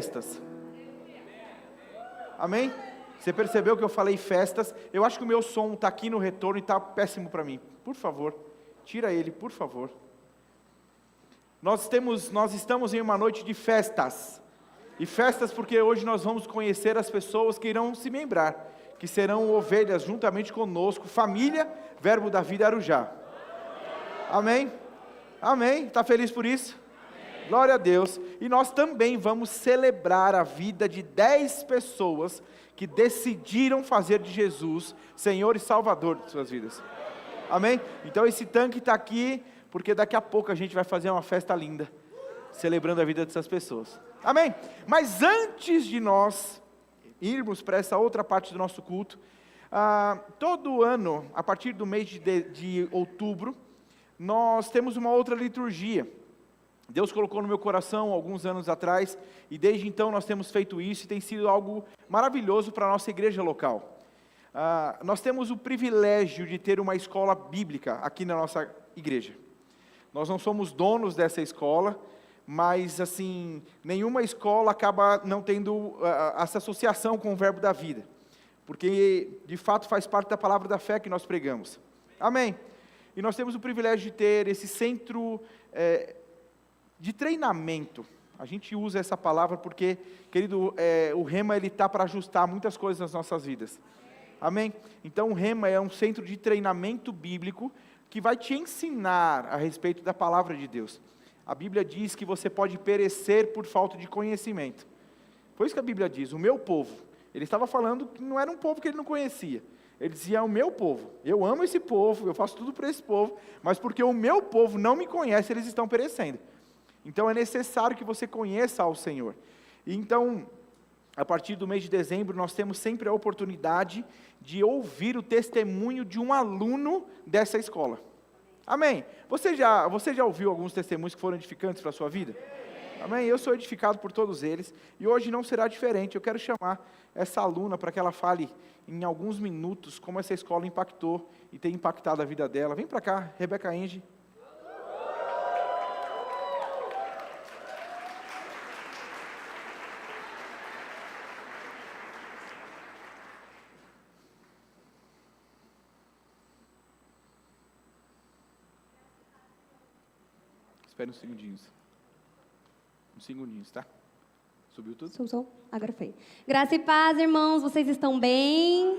festas. Amém? Você percebeu que eu falei festas? Eu acho que o meu som está aqui no retorno e está péssimo para mim. Por favor, tira ele, por favor. Nós estamos em uma noite de festas. E festas porque hoje nós vamos conhecer as pessoas que irão se membrar, que serão ovelhas juntamente conosco, família, Verbo da Vida Arujá. Amém? Amém? Está feliz por isso? Amém. Glória a Deus. E nós também vamos celebrar a vida de 10 pessoas que decidiram fazer de Jesus Senhor e Salvador de suas vidas. Amém? Então esse tanque está aqui, porque daqui a pouco a gente vai fazer uma festa linda, celebrando a vida dessas pessoas. Amém? Mas antes de nós irmos para essa outra parte do nosso culto, todo ano, a partir do mês de outubro, nós temos uma outra liturgia. Deus colocou no meu coração alguns anos atrás, e desde então nós temos feito isso, e tem sido algo maravilhoso para a nossa igreja local. Nós temos o privilégio de ter uma escola bíblica aqui na nossa igreja. Nós não somos donos dessa escola, mas assim, nenhuma escola acaba não tendo essa associação com o Verbo da Vida, porque de fato faz parte da palavra da fé que nós pregamos. Amém? E nós temos o privilégio de ter esse centro de treinamento. A gente usa essa palavra porque, querido, o Rema ele está para ajustar muitas coisas nas nossas vidas. Amém? Então o Rema é um centro de treinamento bíblico que vai te ensinar a respeito da palavra de Deus. A Bíblia diz que você pode perecer por falta de conhecimento. Foi isso que a Bíblia diz, o meu povo. Ele estava falando que não era um povo que ele não conhecia. Ele dizia, o meu povo, eu amo esse povo, eu faço tudo para esse povo, mas porque o meu povo não me conhece, eles estão perecendo. Então é necessário que você conheça ao Senhor. E então, a partir do mês de dezembro, nós temos sempre a oportunidade de ouvir o testemunho de um aluno dessa escola. Amém? Você já ouviu alguns testemunhos que foram edificantes para a sua vida? Amém? Eu sou edificado por todos eles, e hoje não será diferente. Eu quero chamar essa aluna para que ela fale em alguns minutos como essa escola impactou e tem impactado a vida dela. Vem para cá, Rebeca Enge. Espera uns segundinhos. Uns segundinhos, tá? Subiu tudo? Som. Agora foi. Graça e paz, irmãos. Vocês estão bem?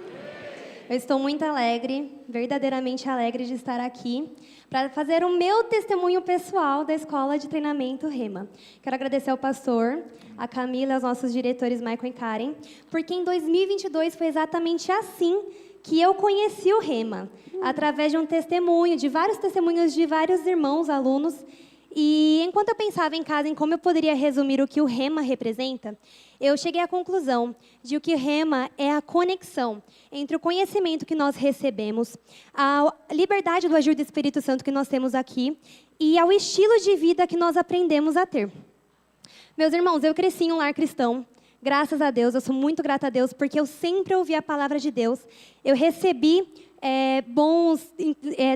Eu estou muito alegre, verdadeiramente alegre de estar aqui para fazer o meu testemunho pessoal da Escola de Treinamento Rema. Quero agradecer ao pastor, a Camila, aos nossos diretores Michael e Karen, porque em 2022 foi exatamente assim que eu conheci o Rema, através de um testemunho, de vários testemunhos de vários irmãos, alunos. E enquanto eu pensava em casa em como eu poderia resumir o que o Rema representa, eu cheguei à conclusão de que o Rema é a conexão entre o conhecimento que nós recebemos, a liberdade do agir do Espírito Santo que nós temos aqui e ao estilo de vida que nós aprendemos a ter. Meus irmãos, eu cresci em um lar cristão. Graças a Deus, eu sou muito grata a Deus, porque eu sempre ouvi a palavra de Deus. Eu recebi bons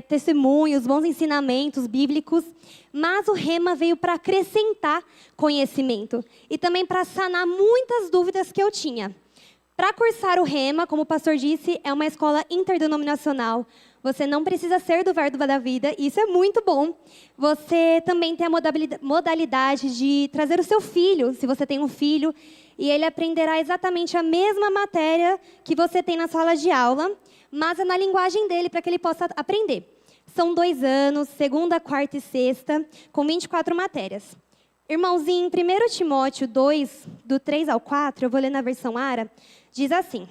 testemunhos, bons ensinamentos bíblicos, mas o Rema veio para acrescentar conhecimento e também para sanar muitas dúvidas que eu tinha. Para cursar o Rema, como o pastor disse, é uma escola interdenominacional. Você não precisa ser do Verbo da Vida, e isso é muito bom. Você também tem a modalidade de trazer o seu filho, se você tem um filho, e ele aprenderá exatamente a mesma matéria que você tem na sala de aula, mas é na linguagem dele, para que ele possa aprender. São 2 anos, segunda, quarta e sexta, com 24 matérias. Irmãos, em 1 Timóteo 2, do 3 ao 4, eu vou ler na versão ARA, diz assim: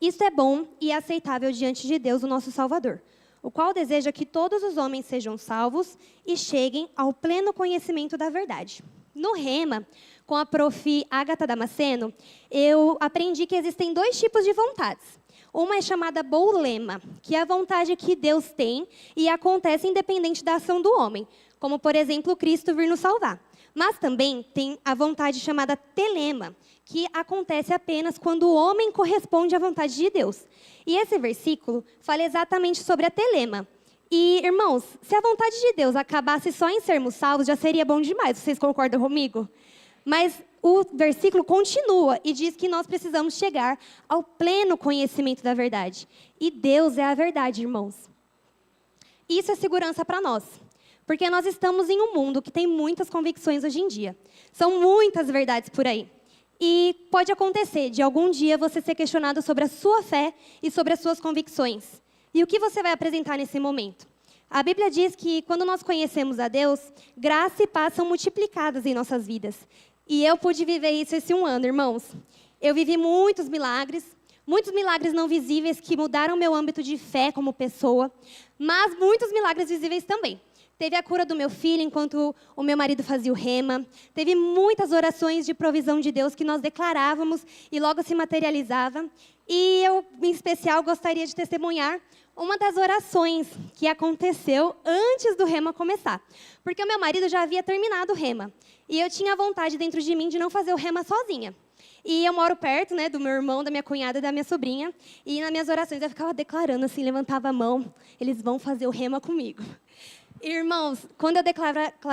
Isto é bom e aceitável diante de Deus, o nosso Salvador, o qual deseja que todos os homens sejam salvos e cheguem ao pleno conhecimento da verdade. No Rema, com a prof. Agatha Damasceno, eu aprendi que existem 2 tipos de vontades. Uma é chamada boulema, que é a vontade que Deus tem e acontece independente da ação do homem, como, por exemplo, Cristo vir nos salvar. Mas também tem a vontade chamada telema, que acontece apenas quando o homem corresponde à vontade de Deus. E esse versículo fala exatamente sobre a telema. E, irmãos, se a vontade de Deus acabasse só em sermos salvos, já seria bom demais. Vocês concordam comigo? Mas o versículo continua e diz que nós precisamos chegar ao pleno conhecimento da verdade. E Deus é a verdade, irmãos. Isso é segurança para nós. Porque nós estamos em um mundo que tem muitas convicções hoje em dia. São muitas verdades por aí. E pode acontecer de algum dia você ser questionado sobre a sua fé e sobre as suas convicções. E o que você vai apresentar nesse momento? A Bíblia diz que quando nós conhecemos a Deus, graça e paz são multiplicadas em nossas vidas. E eu pude viver isso esse 1 ano, irmãos. Eu vivi muitos milagres não visíveis que mudaram meu âmbito de fé como pessoa, mas muitos milagres visíveis também. Teve a cura do meu filho enquanto o meu marido fazia o rema. Teve muitas orações de provisão de Deus que nós declarávamos e logo se materializava. E eu, em especial, gostaria de testemunhar uma das orações que aconteceu antes do rema começar. Porque o meu marido já havia terminado o rema. E eu tinha vontade dentro de mim de não fazer o rema sozinha. E eu moro perto, né, do meu irmão, da minha cunhada e da minha sobrinha. E nas minhas orações eu ficava declarando assim, levantava a mão. Eles vão fazer o rema comigo. Irmãos, quando eu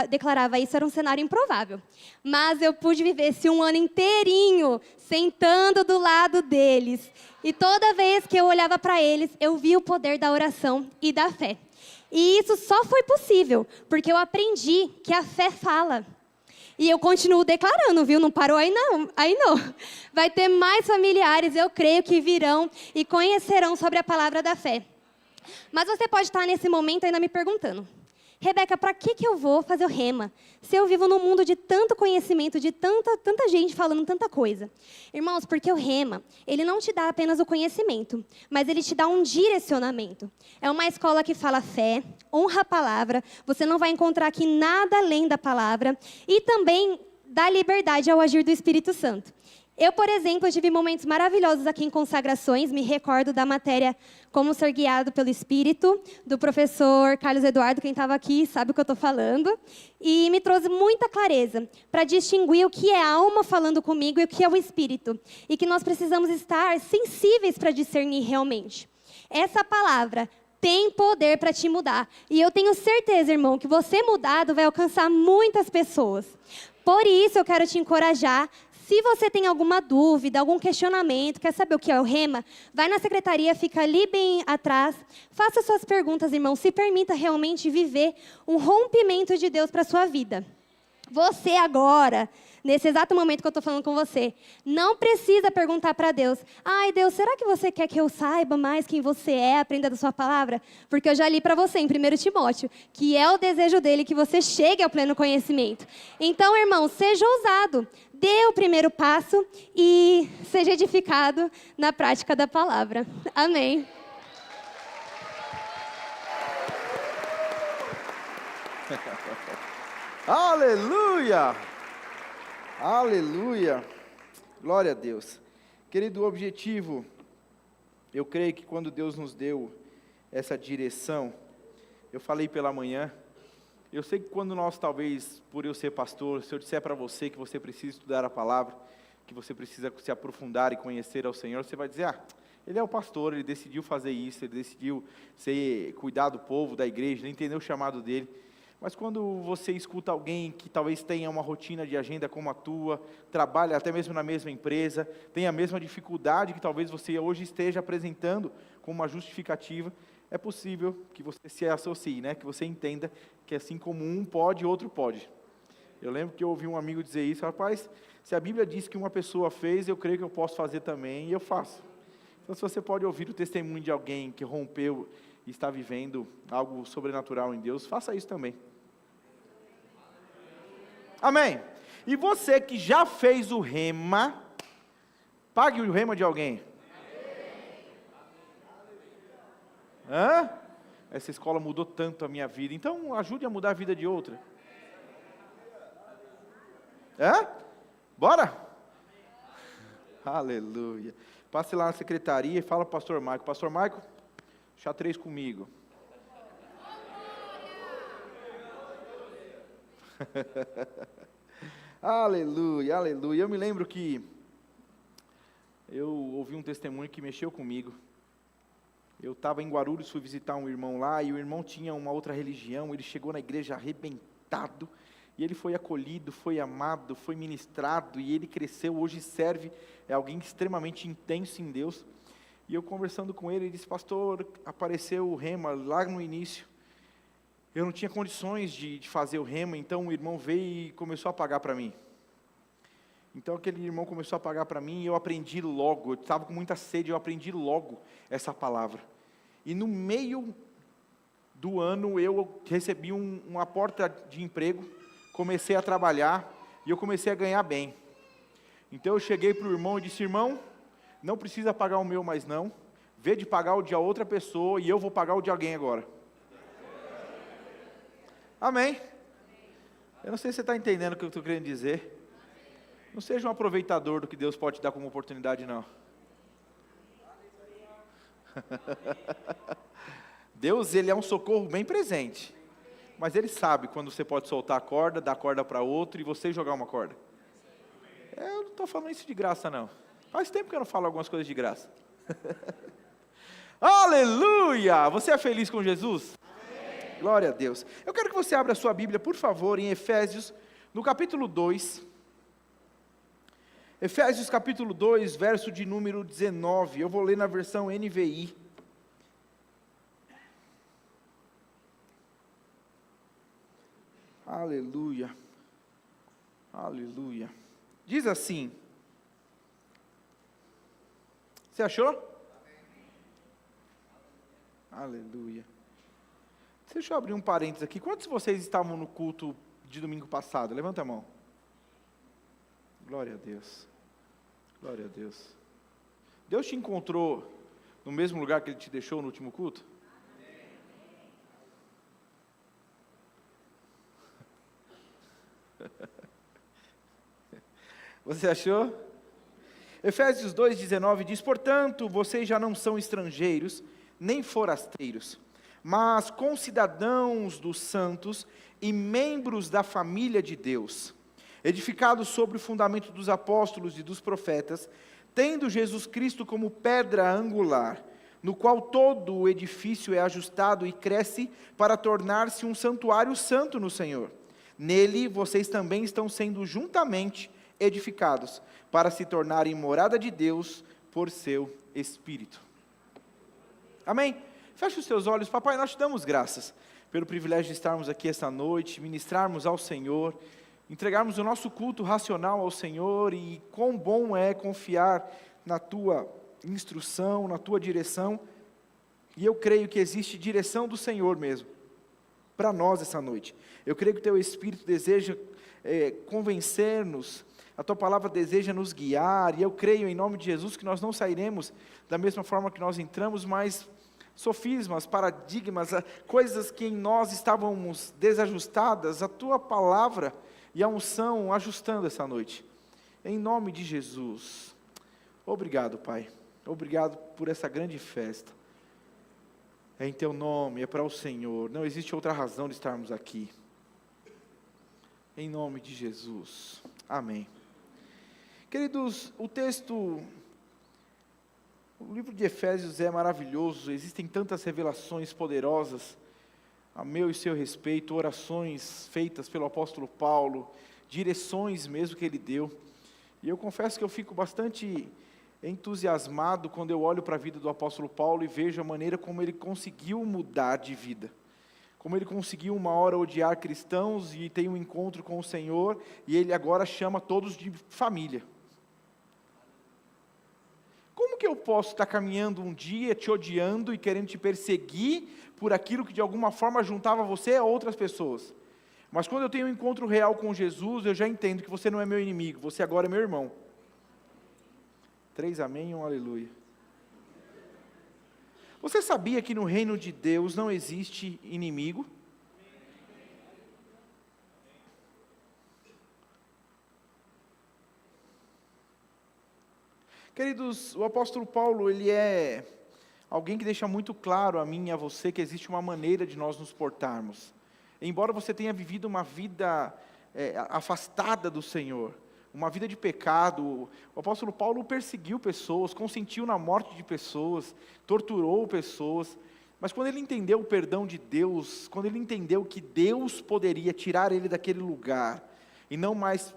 declarava isso, era um cenário improvável. Mas eu pude viver esse 1 ano inteirinho, sentando do lado deles. E toda vez que eu olhava para eles, eu via o poder da oração e da fé. E isso só foi possível, porque eu aprendi que a fé fala. E eu continuo declarando, viu? Não parou aí não. Vai ter mais familiares, eu creio, que virão e conhecerão sobre a palavra da fé. Mas você pode estar nesse momento ainda me perguntando: Rebeca, para que eu vou fazer o rema? Se eu vivo num mundo de tanto conhecimento, de tanta gente falando tanta coisa. Irmãos, porque o rema, ele não te dá apenas o conhecimento, mas ele te dá um direcionamento. É uma escola que fala fé, honra a palavra, você não vai encontrar aqui nada além da palavra, e também dá liberdade ao agir do Espírito Santo. Eu, por exemplo, tive momentos maravilhosos aqui em consagrações, me recordo da matéria Como Ser Guiado pelo Espírito, do professor Carlos Eduardo, quem estava aqui sabe o que eu estou falando, e me trouxe muita clareza para distinguir o que é a alma falando comigo e o que é o Espírito, e que nós precisamos estar sensíveis para discernir realmente. Essa palavra tem poder para te mudar, e eu tenho certeza, irmão, que você mudado vai alcançar muitas pessoas. Por isso, eu quero te encorajar. Se você tem alguma dúvida, algum questionamento, quer saber o que é o rema, vai na secretaria, fica ali bem atrás, faça suas perguntas, irmão, se permita realmente viver um rompimento de Deus para a sua vida. Você agora, nesse exato momento que eu estou falando com você, não precisa perguntar para Deus: ai, Deus, será que você quer que eu saiba mais quem você é, aprenda da sua palavra? Porque eu já li para você em 1 Timóteo, que é o desejo dele que você chegue ao pleno conhecimento. Então, irmão, seja ousado, dê o primeiro passo e seja edificado na prática da palavra. Amém. Aleluia! Aleluia! Glória a Deus. Querido, o objetivo, eu creio que quando Deus nos deu essa direção, eu falei pela manhã, eu sei que quando nós, talvez, por eu ser pastor, se eu disser para você que você precisa estudar a palavra, que você precisa se aprofundar e conhecer ao Senhor, você vai dizer: ele é o pastor, ele decidiu fazer isso, ele decidiu cuidar do povo, da igreja, ele entendeu o chamado dele. Mas quando você escuta alguém que talvez tenha uma rotina de agenda como a tua, trabalha até mesmo na mesma empresa, tem a mesma dificuldade que talvez você hoje esteja apresentando como uma justificativa, é possível que você se associe, né? Que você entenda que assim como um pode, outro pode. Eu lembro que eu ouvi um amigo dizer isso: rapaz, se a Bíblia diz que uma pessoa fez, eu creio que eu posso fazer também, e eu faço. Então, se você pode ouvir o testemunho de alguém que rompeu e está vivendo algo sobrenatural em Deus, faça isso também. Amém. E você que já fez o rema, pague o rema de alguém. Hã? Essa escola mudou tanto a minha vida, então ajude a mudar a vida de outra. Hã? Bora? Aleluia. Passe lá na secretaria e fala para o pastor Maico: pastor Maico, xadrez comigo. Aleluia, aleluia. Eu me lembro que eu ouvi um testemunho que mexeu comigo. Eu estava em Guarulhos, fui visitar um irmão lá, e o irmão tinha uma outra religião. Ele chegou na igreja arrebentado, E ele foi acolhido, foi amado, foi ministrado, e ele cresceu, hoje serve, é alguém extremamente intenso em Deus. E eu conversando com ele, ele disse, pastor, apareceu o rema lá no início, eu não tinha condições de fazer o rema, então o irmão veio e começou a pagar para mim. Então aquele irmão começou a pagar para mim, e eu aprendi logo, eu estava com muita sede, eu aprendi logo essa palavra. E no meio do ano, eu recebi uma porta de emprego, comecei a trabalhar, e eu comecei a ganhar bem. Então eu cheguei para o irmão e disse, irmão, não precisa pagar o meu mais não, vê de pagar o de outra pessoa, e eu vou pagar o de alguém agora. Amém? Eu não sei se você está entendendo o que eu estou querendo dizer. Não seja um aproveitador do que Deus pode te dar como oportunidade, não. Deus, Ele é um socorro bem presente. Mas Ele sabe quando você pode soltar a corda, dar a corda para outro e você jogar uma corda. Eu não estou falando isso de graça, não. Faz tempo que eu não falo algumas coisas de graça. Aleluia! Você é feliz com Jesus? Amém. Glória a Deus. Eu quero que você abra a sua Bíblia, por favor, em Efésios, no capítulo 2. Efésios capítulo 2, verso de número 19. Eu vou ler na versão NVI. Aleluia. Aleluia. Diz assim. Você achou? Aleluia. Deixa eu abrir um parênteses aqui. Quantos de vocês estavam no culto de domingo passado? Levanta a mão. Glória a Deus. Glória a Deus. Deus te encontrou no mesmo lugar que Ele te deixou no último culto? Você achou? Efésios 2,19 diz, portanto, vocês já não são estrangeiros, nem forasteiros, mas concidadãos dos santos e membros da família de Deus, edificados sobre o fundamento dos apóstolos e dos profetas, tendo Jesus Cristo como pedra angular, no qual todo o edifício é ajustado e cresce para tornar-se um santuário santo no Senhor. Nele vocês também estão sendo juntamente edificados, para se tornarem morada de Deus por seu Espírito. Amém? Feche os seus olhos. Papai, nós te damos graças pelo privilégio de estarmos aqui esta noite, ministrarmos ao Senhor, entregarmos o nosso culto racional ao Senhor, e quão bom é confiar na Tua instrução, na Tua direção, e eu creio que existe direção do Senhor mesmo, para nós essa noite. Eu creio que o Teu Espírito deseja convencer-nos, a Tua palavra deseja nos guiar, e eu creio em nome de Jesus que nós não sairemos da mesma forma que nós entramos, mas sofismas, paradigmas, coisas que em nós estávamos desajustadas, a Tua palavra e a unção ajustando essa noite, em nome de Jesus. Obrigado, Pai, obrigado por essa grande festa, é em Teu nome, é para o Senhor, não existe outra razão de estarmos aqui, em nome de Jesus, amém. Queridos, o livro de Efésios é maravilhoso, existem tantas revelações poderosas a meu e seu respeito, orações feitas pelo apóstolo Paulo, direções mesmo que ele deu, e eu confesso que eu fico bastante entusiasmado quando eu olho para a vida do apóstolo Paulo e vejo a maneira como ele conseguiu mudar de vida, como ele conseguiu uma hora odiar cristãos e tem um encontro com o Senhor, e ele agora chama todos de família. Como que eu posso estar caminhando um dia te odiando e querendo te perseguir por aquilo que de alguma forma juntava você a outras pessoas? Mas quando eu tenho um encontro real com Jesus, eu já entendo que você não é meu inimigo, você agora é meu irmão. 3 amém e 1 aleluia. Você sabia que no reino de Deus não existe inimigo? Queridos, o apóstolo Paulo, ele é alguém que deixa muito claro a mim e a você que existe uma maneira de nós nos portarmos. Embora você tenha vivido uma vida afastada do Senhor, uma vida de pecado, o apóstolo Paulo perseguiu pessoas, consentiu na morte de pessoas, torturou pessoas, Mas quando ele entendeu o perdão de Deus, quando ele entendeu que Deus poderia tirar ele daquele lugar, e não mais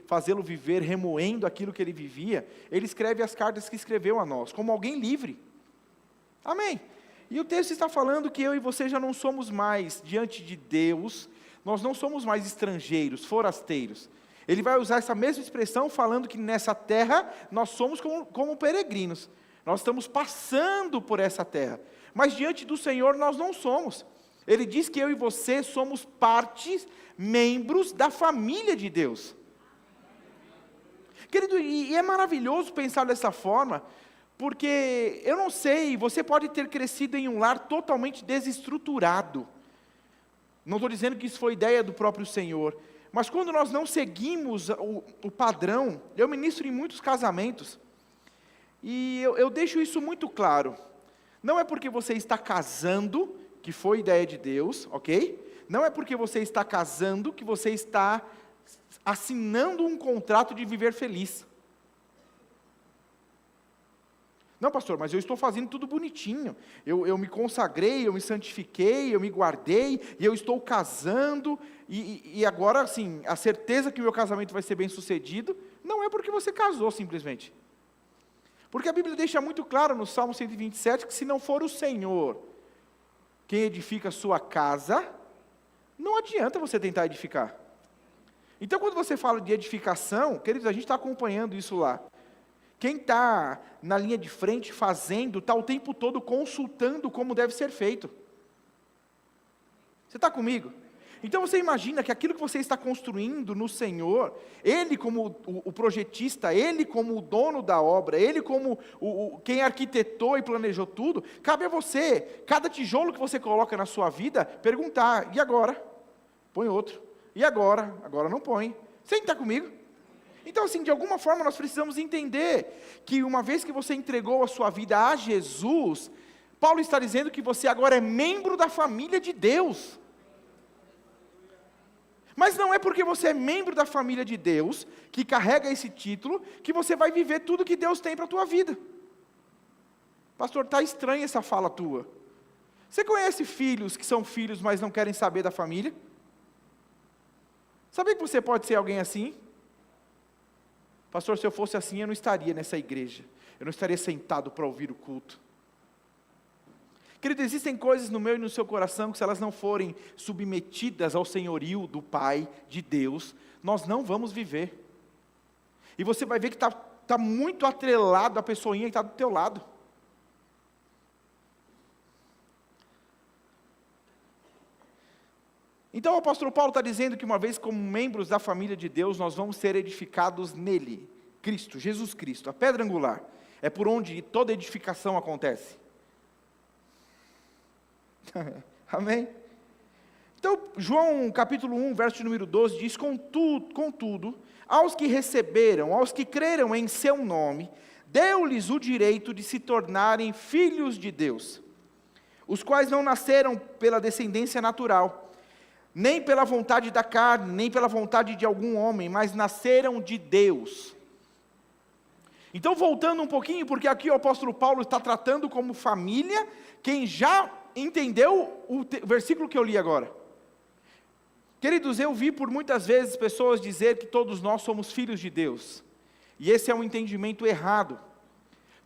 fazê-lo viver remoendo aquilo que ele vivia, ele escreve as cartas que escreveu a nós, como alguém livre. Amém? E o texto está falando que eu e você já não somos mais, diante de Deus, nós não somos mais estrangeiros, forasteiros. Ele vai usar essa mesma expressão falando que nessa terra nós somos como peregrinos. Nós estamos passando por essa terra. Mas diante do Senhor nós não somos. Ele diz que eu e você somos partes, membros da família de Deus. Querido, e é maravilhoso pensar dessa forma, porque eu não sei, você pode ter crescido em um lar totalmente desestruturado. Não estou dizendo que isso foi ideia do próprio Senhor, mas quando nós não seguimos o padrão, eu ministro em muitos casamentos, e eu deixo isso muito claro. Não é porque você está casando, que foi ideia de Deus, ok? Não é porque você está casando, que você está assinando um contrato de viver feliz. Não, pastor, mas eu estou fazendo tudo bonitinho. Eu me consagrei, eu me santifiquei, eu me guardei, e eu estou casando, e agora, assim, a certeza que o meu casamento vai ser bem sucedido, não é porque você casou, simplesmente. Porque a Bíblia deixa muito claro no Salmo 127, que se não for o Senhor quem edifica a sua casa, não adianta você tentar edificar. Então, quando você fala de edificação, queridos, a gente está acompanhando isso lá. Quem está na linha de frente fazendo, está o tempo todo consultando como deve ser feito. Você está comigo? Então você imagina que aquilo que você está construindo no Senhor, Ele como o projetista, Ele como o dono da obra, Ele como quem arquitetou e planejou tudo, cabe a você, cada tijolo que você coloca na sua vida, perguntar, e agora? Põe outro. E agora? Agora não põe. Você está comigo? Então, assim, de alguma forma nós precisamos entender que uma vez que você entregou a sua vida a Jesus, Paulo está dizendo que você agora é membro da família de Deus. Mas não é porque você é membro da família de Deus, que carrega esse título, que você vai viver tudo que Deus tem para a tua vida. Pastor, está estranha essa fala tua. Você conhece filhos que são filhos, mas não querem saber da família? Sabia que você pode ser alguém assim? Pastor, se eu fosse assim, eu não estaria nessa igreja. Eu não estaria sentado para ouvir o culto. Querido, existem coisas no meu e no seu coração que se elas não forem submetidas ao senhorio do Pai, de Deus, nós não vamos viver. E você vai ver que está muito atrelado à pessoinha que está do teu lado. Então o apóstolo Paulo está dizendo que uma vez como membros da família de Deus, nós vamos ser edificados nele, Cristo, Jesus Cristo, a pedra angular. É por onde toda edificação acontece. Amém? Então, João capítulo 1, verso número 12, diz, contudo, aos que receberam, aos que creram em seu nome, deu-lhes o direito de se tornarem filhos de Deus, os quais não nasceram pela descendência natural, nem pela vontade da carne, nem pela vontade de algum homem, mas nasceram de Deus. Então, voltando um pouquinho, porque aqui o apóstolo Paulo está tratando como família, quem já entendeu o versículo que eu li agora. Queridos, eu vi por muitas vezes pessoas dizer que todos nós somos filhos de Deus, e esse é um entendimento errado.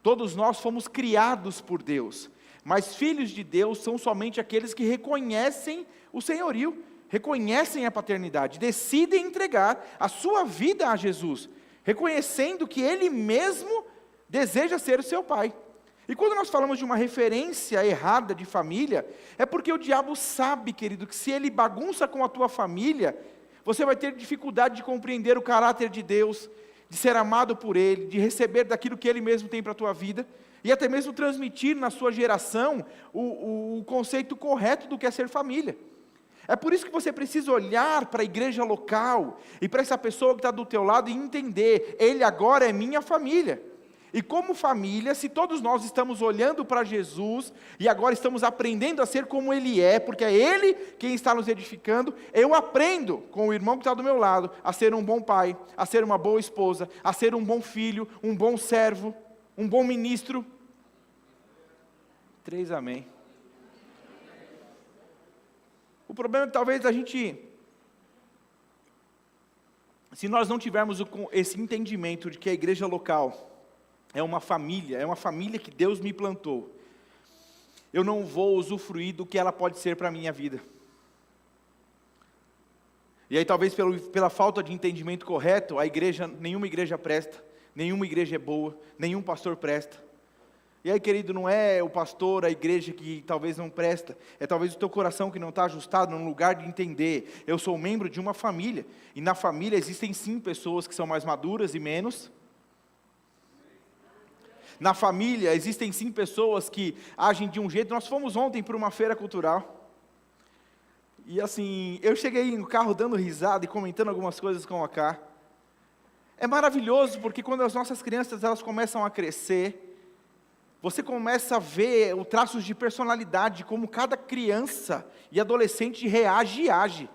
Todos nós fomos criados por Deus, mas filhos de Deus são somente aqueles que reconhecem o senhorio, reconhecem a paternidade, decidem entregar a sua vida a Jesus, reconhecendo que Ele mesmo deseja ser o seu Pai. E quando nós falamos de uma referência errada de família, é porque o diabo sabe, querido, que se ele bagunça com a tua família, você vai ter dificuldade de compreender o caráter de Deus, de ser amado por Ele, de receber daquilo que Ele mesmo tem para a tua vida, e até mesmo transmitir na sua geração o conceito correto do que é ser família. É por isso que você precisa olhar para a igreja local, e para essa pessoa que está do teu lado e entender, ele agora é minha família. E como família, se todos nós estamos olhando para Jesus, e agora estamos aprendendo a ser como Ele é, porque é Ele quem está nos edificando, eu aprendo com o irmão que está do meu lado, a ser um bom pai, a ser uma boa esposa, a ser um bom filho, um bom servo, um bom ministro. 3 amém. O problema é que talvez a gente, se nós não tivermos esse entendimento de que a igreja local é uma família que Deus me plantou, eu não vou usufruir do que ela pode ser para a minha vida. E aí talvez pela falta de entendimento correto, nenhuma igreja presta, nenhuma igreja é boa, nenhum pastor presta. E aí, querido, não é o pastor, a igreja que talvez não presta, é talvez o teu coração que não está ajustado num lugar de entender. Eu sou membro de uma família, e na família existem sim pessoas que são mais maduras e menos. Na família existem sim pessoas que agem de um jeito. Nós fomos ontem para uma feira cultural, e assim, eu cheguei no carro dando risada e comentando algumas coisas com a Cá. É maravilhoso, porque quando as nossas crianças elas começam a crescer, você começa a ver os traços de personalidade, como cada criança e adolescente reage e age.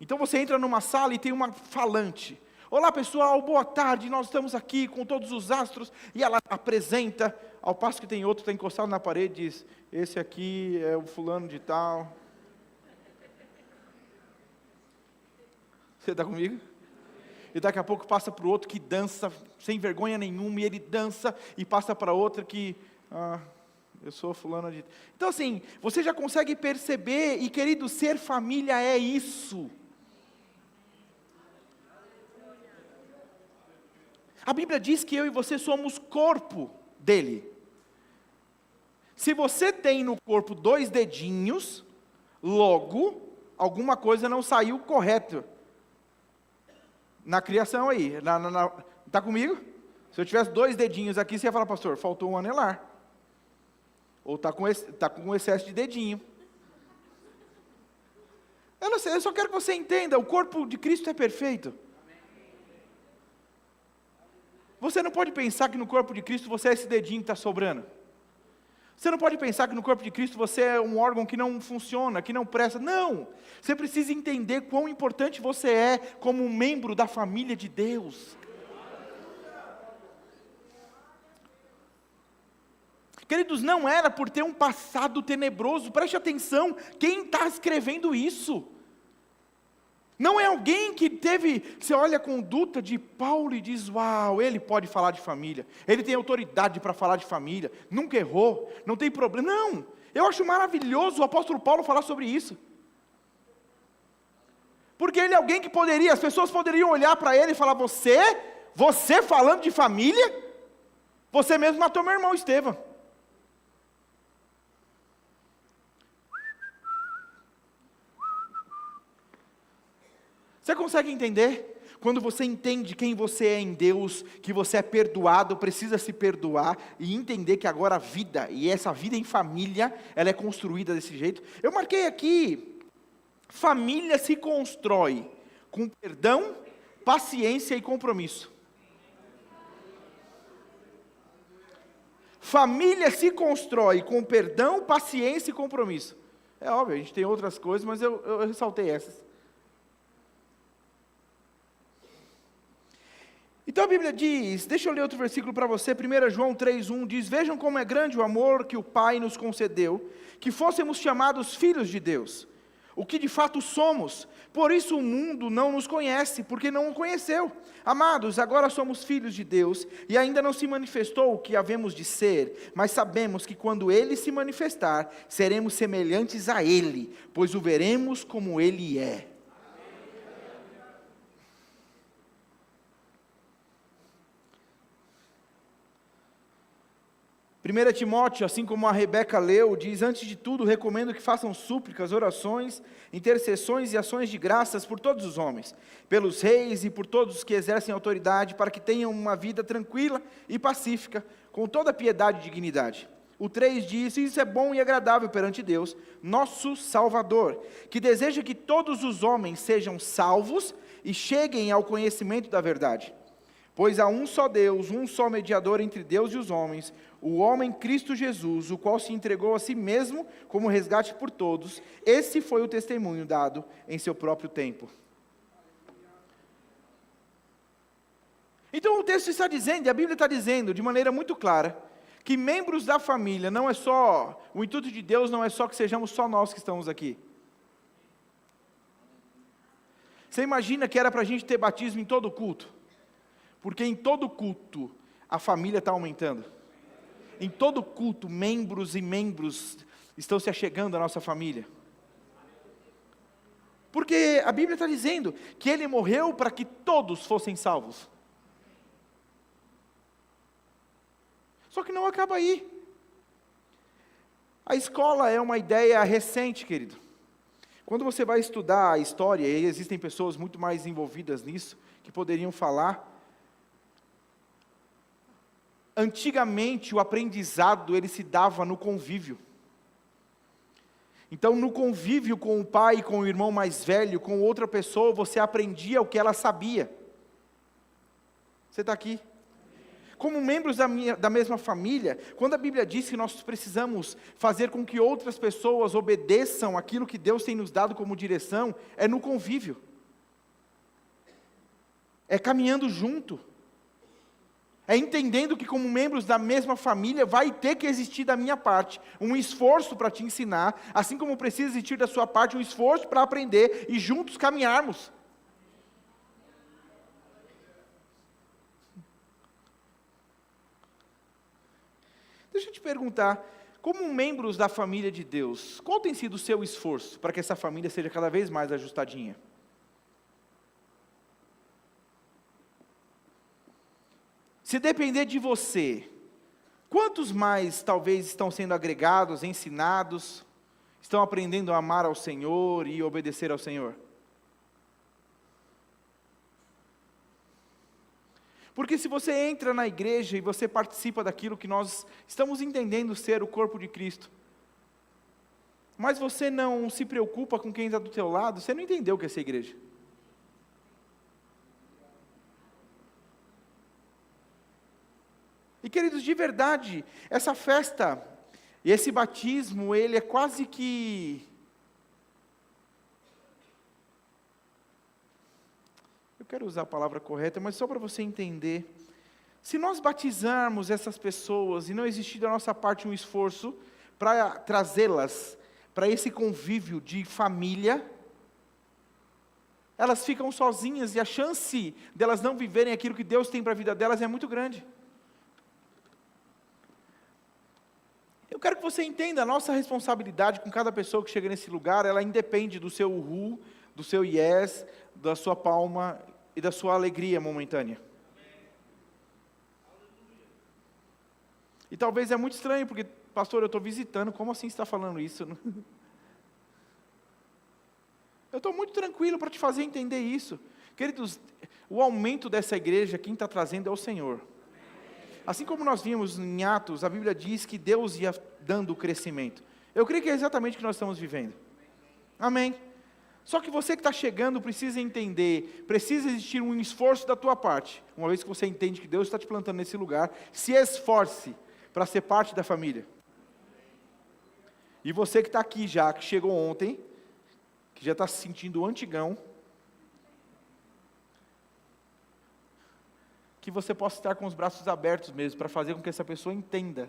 Então você entra numa sala e tem uma falante. Olá pessoal, boa tarde, nós estamos aqui com todos os astros. E ela apresenta, ao passo que tem outro que está encostado na parede e diz, esse aqui é o fulano de tal. Você está comigo? E daqui a pouco passa para o outro que dança sem vergonha nenhuma, e ele dança, e passa para outra que, eu sou fulano de... Então assim, você já consegue perceber, e querido, ser família é isso. A Bíblia diz que eu e você somos corpo dele. Se você tem no corpo 2 dedinhos, logo, alguma coisa não saiu correto. Na criação aí, está comigo? Se eu tivesse 2 dedinhos aqui, você ia falar, pastor, faltou um anelar. Ou está com excesso de dedinho. Eu não sei, eu só quero que você entenda, o corpo de Cristo é perfeito. Você não pode pensar que no corpo de Cristo você é esse dedinho que está sobrando. Você não pode pensar que no corpo de Cristo você é um órgão que não funciona, que não presta. Não! Você precisa entender quão importante você é como um membro da família de Deus. Queridos, não era por ter um passado tenebroso. Preste atenção, quem está escrevendo isso? Não é alguém que teve, você olha a conduta de Paulo e diz, uau, ele pode falar de família, ele tem autoridade para falar de família, nunca errou, não tem problema. Não, eu acho maravilhoso o apóstolo Paulo falar sobre isso. Porque ele é alguém que poderia, as pessoas poderiam olhar para ele e falar, você falando de família, você mesmo matou meu irmão Estevão. Você consegue entender? Quando você entende quem você é em Deus, que você é perdoado, precisa se perdoar, e entender que agora a vida, e essa vida em família, ela é construída desse jeito. Eu marquei aqui, família se constrói com perdão, paciência e compromisso. Família se constrói com perdão, paciência e compromisso. É óbvio, a gente tem outras coisas, mas eu ressaltei essas. Então a Bíblia diz, deixa eu ler outro versículo para você, 1 João 3,1 diz, vejam como é grande o amor que o Pai nos concedeu, que fôssemos chamados filhos de Deus, o que de fato somos, por isso o mundo não nos conhece, porque não o conheceu. Amados, agora somos filhos de Deus, e ainda não se manifestou o que havemos de ser, mas sabemos que quando Ele se manifestar, seremos semelhantes a Ele, pois o veremos como Ele é. 1 Timóteo, assim como a Rebeca leu, diz, antes de tudo, recomendo que façam súplicas, orações, intercessões e ações de graças por todos os homens, pelos reis e por todos os que exercem autoridade, para que tenham uma vida tranquila e pacífica, com toda piedade e dignidade. O 3 diz, isso é bom e agradável perante Deus, nosso Salvador, que deseja que todos os homens sejam salvos e cheguem ao conhecimento da verdade. Pois há um só Deus, um só mediador entre Deus e os homens, o homem Cristo Jesus, o qual se entregou a si mesmo como resgate por todos. Esse foi o testemunho dado em seu próprio tempo. Então o texto está dizendo, e a Bíblia está dizendo de maneira muito clara, que membros da família não é só, o intuito de Deus não é só que sejamos só nós que estamos aqui. Você imagina que era para a gente ter batismo em todo culto? Porque em todo culto a família está aumentando. Em todo culto, membros e membros estão se achegando à nossa família. Porque a Bíblia está dizendo que Ele morreu para que todos fossem salvos. Só que não acaba aí. A escola é uma ideia recente, querido. Quando você vai estudar a história, e existem pessoas muito mais envolvidas nisso, que poderiam falar. Antigamente, o aprendizado, ele se dava no convívio. Então, no convívio com o pai, com o irmão mais velho, com outra pessoa, você aprendia o que ela sabia. Você está aqui? Como membros da mesma família, quando a Bíblia diz que nós precisamos fazer com que outras pessoas obedeçam aquilo que Deus tem nos dado como direção, é no convívio. É caminhando junto. É entendendo que como membros da mesma família, vai ter que existir da minha parte um esforço para te ensinar, assim como precisa existir da sua parte um esforço para aprender e juntos caminharmos. Deixa eu te perguntar, como membros da família de Deus, qual tem sido o seu esforço para que essa família seja cada vez mais ajustadinha? Se depender de você, quantos mais talvez estão sendo agregados, ensinados, estão aprendendo a amar ao Senhor e obedecer ao Senhor? Porque se você entra na igreja e você participa daquilo que nós estamos entendendo ser o corpo de Cristo, mas você não se preocupa com quem está do teu lado, você não entendeu o que é essa igreja. E queridos, de verdade, essa festa e esse batismo, ele é quase que... Eu quero usar a palavra correta, mas só para você entender. Se nós batizarmos essas pessoas e não existir da nossa parte um esforço para trazê-las para esse convívio de família, elas ficam sozinhas e a chance delas não viverem aquilo que Deus tem para a vida delas é muito grande. Eu quero que você entenda, a nossa responsabilidade com cada pessoa que chega nesse lugar, ela independe do seu uhu, do seu yes, da sua palma e da sua alegria momentânea. E talvez é muito estranho, porque, pastor, eu estou visitando, como assim você está falando isso? Eu estou muito tranquilo para te fazer entender isso. Queridos, o aumento dessa igreja, quem está trazendo é o Senhor. Assim como nós vimos em Atos, a Bíblia diz que Deus ia dando o crescimento. Eu creio que é exatamente o que nós estamos vivendo. Amém. Só que você que está chegando precisa entender, precisa existir um esforço da tua parte. Uma vez que você entende que Deus está te plantando nesse lugar, se esforce para ser parte da família. E você que está aqui já, que chegou ontem, que já está se sentindo antigão, que você possa estar com os braços abertos mesmo, para fazer com que essa pessoa entenda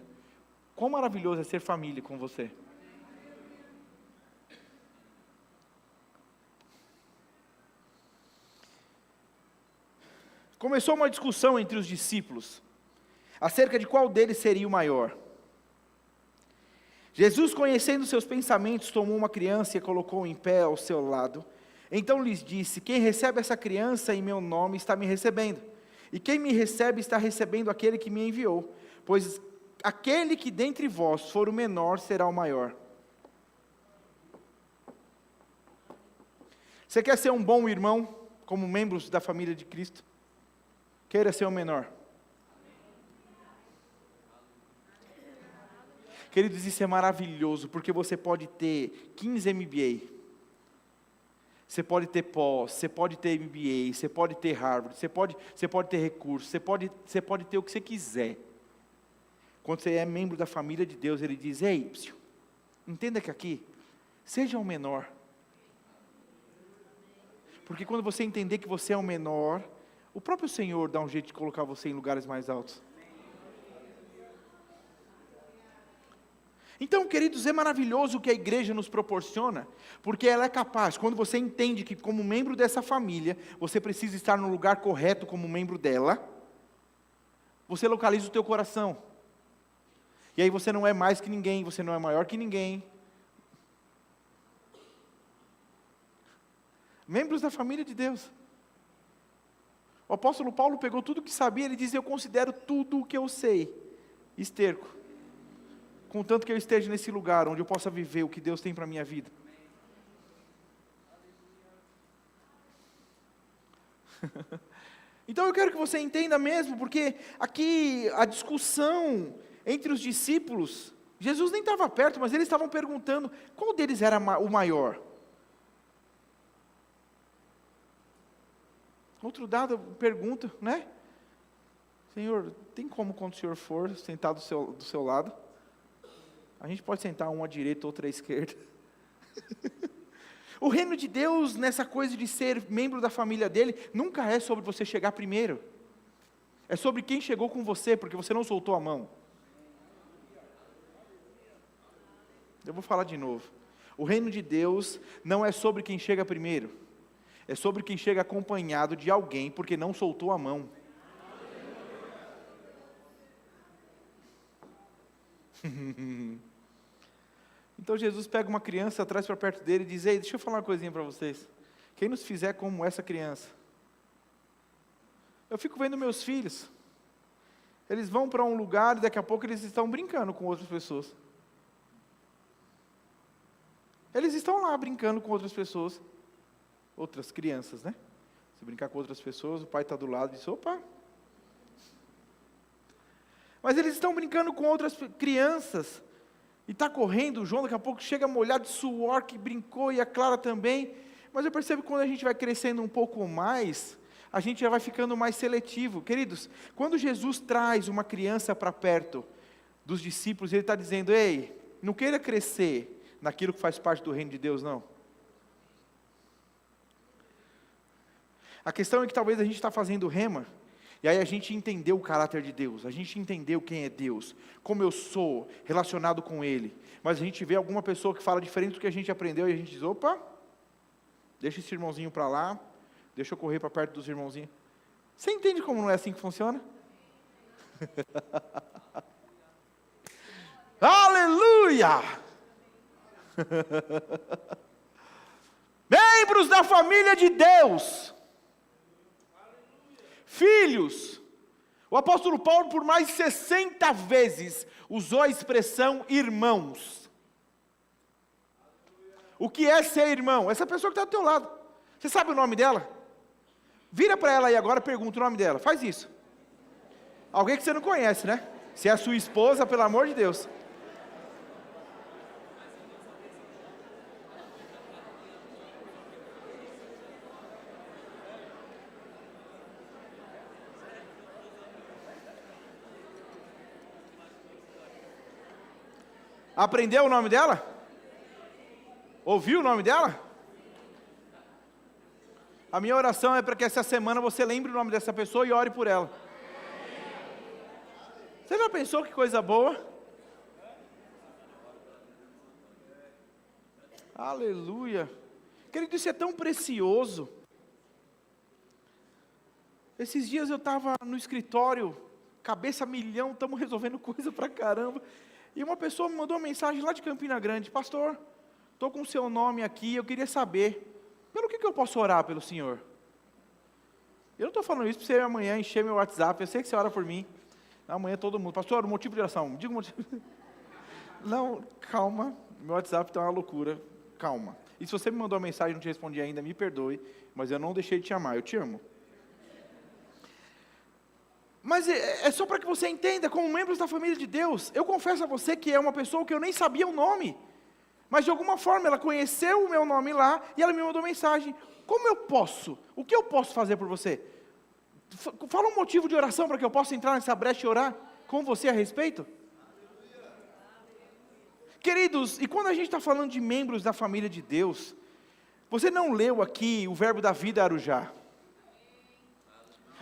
quão maravilhoso é ser família com você. Começou uma discussão entre os discípulos, acerca de qual deles seria o maior. Jesus, conhecendo seus pensamentos, tomou uma criança e a colocou em pé ao seu lado. Então lhes disse: quem recebe essa criança em meu nome está me recebendo. E quem me recebe está recebendo aquele que me enviou, pois aquele que dentre vós for o menor será o maior. Você quer ser um bom irmão, como membros da família de Cristo? Queira ser o menor. Queridos, isso é maravilhoso, porque você pode ter 15 MBA, você pode ter pós, você pode ter MBA, você pode ter Harvard, você pode ter recursos, você pode ter o que você quiser. Quando você é membro da família de Deus, Ele diz: ei, entenda que aqui, seja o menor. Porque quando você entender que você é o menor, o próprio Senhor dá um jeito de colocar você em lugares mais altos. Então, queridos, é maravilhoso o que a igreja nos proporciona, porque ela é capaz, quando você entende que como membro dessa família, você precisa estar no lugar correto como membro dela, você localiza o teu coração. E aí você não é mais que ninguém, você não é maior que ninguém. Membros da família de Deus. O apóstolo Paulo pegou tudo o que sabia, ele diz, eu considero tudo o que eu sei esterco. Contanto que eu esteja nesse lugar, onde eu possa viver o que Deus tem para a minha vida. Então eu quero que você entenda mesmo, porque aqui a discussão entre os discípulos, Jesus nem estava perto, mas eles estavam perguntando, qual deles era o maior? Outro dado pergunta, né? Senhor, tem como quando o Senhor for sentar do seu lado? A gente pode sentar um à direita, outro à esquerda. O reino de Deus, nessa coisa de ser membro da família dele, nunca é sobre você chegar primeiro. É sobre quem chegou com você, porque você não soltou a mão. Eu vou falar de novo. O reino de Deus não é sobre quem chega primeiro. É sobre quem chega acompanhado de alguém, porque não soltou a mão. Então Jesus pega uma criança, traz para perto dele e diz, ei, deixa eu falar uma coisinha para vocês. Quem nos fizer como essa criança? Eu fico vendo meus filhos. Eles vão para um lugar e daqui a pouco eles estão brincando com outras pessoas. Eles estão lá brincando com outras pessoas. Outras crianças, né? Se brincar com outras pessoas, o pai está do lado e diz, opa. Mas eles estão brincando com outras crianças. E está correndo, o João daqui a pouco chega molhado de suor, que brincou, e a Clara também. Mas eu percebo que quando a gente vai crescendo um pouco mais, a gente já vai ficando mais seletivo. Queridos, quando Jesus traz uma criança para perto dos discípulos, ele está dizendo, ei, não queira crescer naquilo que faz parte do reino de Deus, não. A questão é que talvez a gente está fazendo rema, e aí a gente entendeu o caráter de Deus, a gente entendeu quem é Deus, como eu sou relacionado com Ele, mas a gente vê alguma pessoa que fala diferente do que a gente aprendeu, e a gente diz, opa, deixa esse irmãozinho para lá, deixa eu correr para perto dos irmãozinhos. Você entende como não é assim que funciona? Aleluia! Membros da família de Deus, filhos, o apóstolo Paulo por mais de 60 vezes usou a expressão irmãos. O que é ser irmão? Essa pessoa que está do teu lado, você sabe o nome dela? Vira para ela aí agora, pergunta o nome dela, faz isso. Alguém que você não conhece, né? Se é a sua esposa, pelo amor de Deus. Aprendeu o nome dela? Ouviu o nome dela? A minha oração é para que essa semana você lembre o nome dessa pessoa e ore por ela. Você já pensou que coisa boa? Aleluia. Querido, isso é tão precioso. Esses dias eu estava no escritório, cabeça a milhão, estamos resolvendo coisa pra caramba. E uma pessoa me mandou uma mensagem lá de Campina Grande, pastor, estou com o seu nome aqui, eu queria saber, pelo que eu posso orar pelo senhor? Eu não estou falando isso para você amanhã encher meu WhatsApp, eu sei que você ora por mim. Amanhã todo mundo, pastor, o motivo de oração, diga o motivo. Não, calma, meu WhatsApp está uma loucura, calma. E se você me mandou uma mensagem e não te respondi ainda, me perdoe, mas eu não deixei de te amar, eu te amo. Mas é só para que você entenda, como membros da família de Deus, eu confesso a você que é uma pessoa que eu nem sabia o nome, mas de alguma forma ela conheceu o meu nome lá, e ela me mandou mensagem, como eu posso? O que eu posso fazer por você? Fala um motivo de oração para que eu possa entrar nessa brecha e orar com você a respeito. Queridos, e quando a gente está falando de membros da família de Deus, você não leu aqui o verbo da vida Arujá.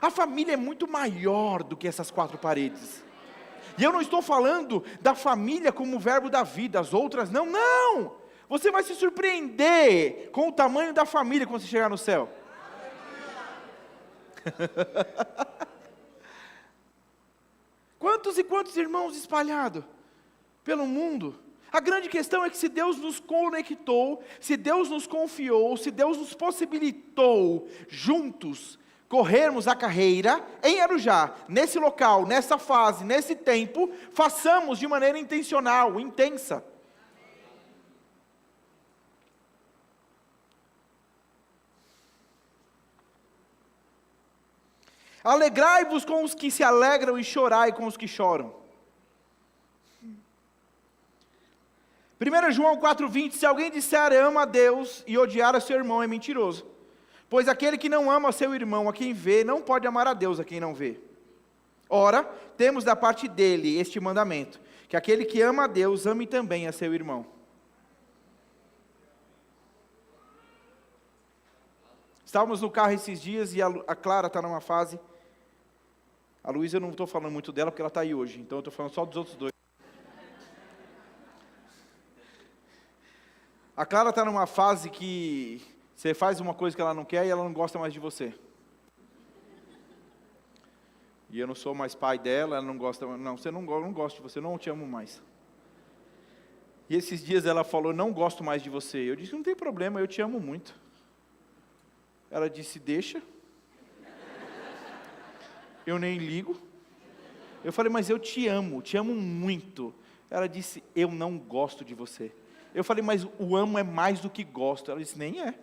A família é muito maior do que essas quatro paredes. E eu não estou falando da família como o verbo da vida, as outras não, não! Você vai se surpreender com o tamanho da família quando você chegar no céu. Quantos e quantos irmãos espalhados pelo mundo? A grande questão é que se Deus nos conectou, se Deus nos confiou, se Deus nos possibilitou juntos corrermos a carreira em Arujá, nesse local, nessa fase, nesse tempo, façamos de maneira intencional, intensa. Alegrai-vos com os que se alegram e chorai com os que choram. 1 João 4,20, se alguém disser ama a Deus e odiar a seu irmão é mentiroso. Pois aquele que não ama a seu irmão, a quem vê, não pode amar a Deus a quem não vê. Ora, temos da parte dele este mandamento, que aquele que ama a Deus, ame também a seu irmão. Estávamos no carro esses dias e a Clara está numa fase. A Luísa eu não estou falando muito dela porque ela está aí hoje, então eu estou falando só dos outros dois. A Clara está numa fase que você faz uma coisa que ela não quer e ela não gosta mais de você. E eu não sou mais pai dela, ela não gosta, não, você não gosta de você, não te amo mais. E esses dias ela falou, não gosto mais de você. Eu disse, não tem problema, eu te amo muito. Ela disse, deixa. Eu nem ligo. Eu falei, mas eu te amo muito. Ela disse, eu não gosto de você. Eu falei, mas o amo é mais do que gosto. Ela disse, nem é.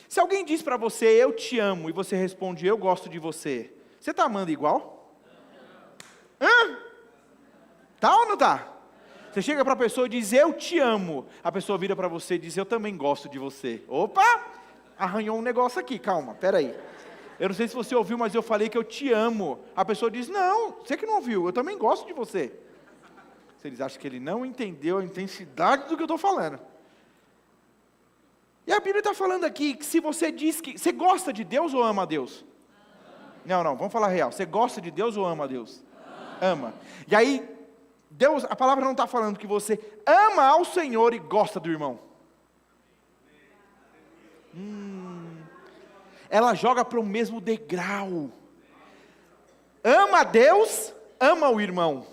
Se alguém diz para você, eu te amo, e você responde, eu gosto de você, você está amando igual? Hã? Tá ou não está? Você chega para a pessoa e diz, eu te amo. A pessoa vira para você e diz, eu também gosto de você. Opa! Arranhou um negócio aqui, calma, peraí. Eu não sei se você ouviu, mas eu falei que eu te amo. A pessoa diz, não, você que não ouviu, eu também gosto de você. Vocês acham que ele não entendeu a intensidade do que eu estou falando. E a Bíblia está falando aqui, que se você diz que, você gosta de Deus ou ama a Deus? Não, vamos falar real, você gosta de Deus ou ama a Deus? Ama. E aí, Deus, a palavra não está falando que você ama ao Senhor e gosta do irmão. Ela joga para o mesmo degrau. Ama a Deus, ama o irmão.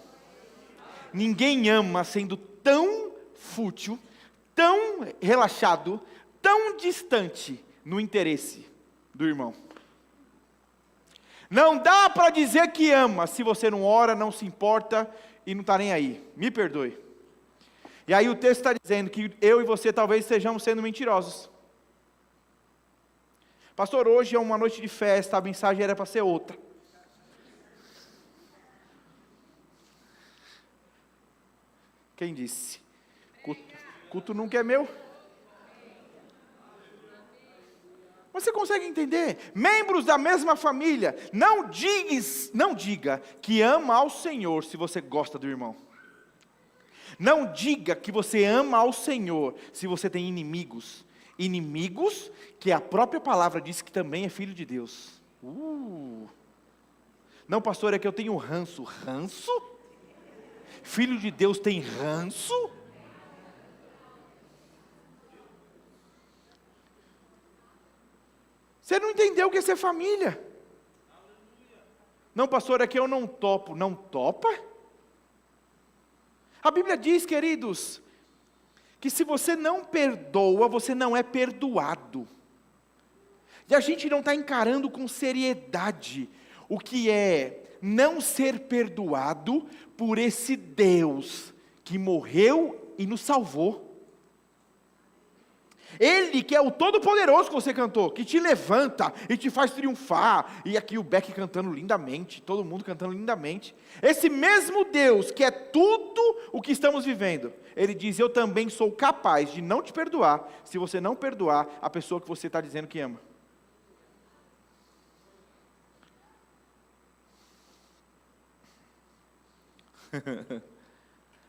Ninguém ama sendo tão fútil, tão relaxado, tão distante no interesse do irmão. Não dá para dizer que ama se você não ora, não se importa e não está nem aí. Me perdoe. E aí o texto está dizendo que eu e você talvez estejamos sendo mentirosos. Pastor, hoje é uma noite de festa, a mensagem era para ser outra. Quem disse? Culto nunca é meu. Você consegue entender? Membros da mesma família, não diga que ama ao Senhor se você gosta do irmão. Não diga que você ama ao Senhor se você tem inimigos. Inimigos que a própria palavra diz que também é filho de Deus. Não, pastor, é que eu tenho ranço. Ranço? Filho de Deus tem ranço? Você não entendeu o que é ser família. Não, pastor, é que eu não topo. Não topa? A Bíblia diz, queridos, que se você não perdoa, você não é perdoado. E a gente não está encarando com seriedade o que é não ser perdoado por esse Deus que morreu e nos salvou. Ele que é o Todo-Poderoso que você cantou, que te levanta e te faz triunfar, e aqui o Beck cantando lindamente, todo mundo cantando lindamente, esse mesmo Deus que é tudo o que estamos vivendo, Ele diz, eu também sou capaz de não te perdoar, se você não perdoar a pessoa que você está dizendo que ama.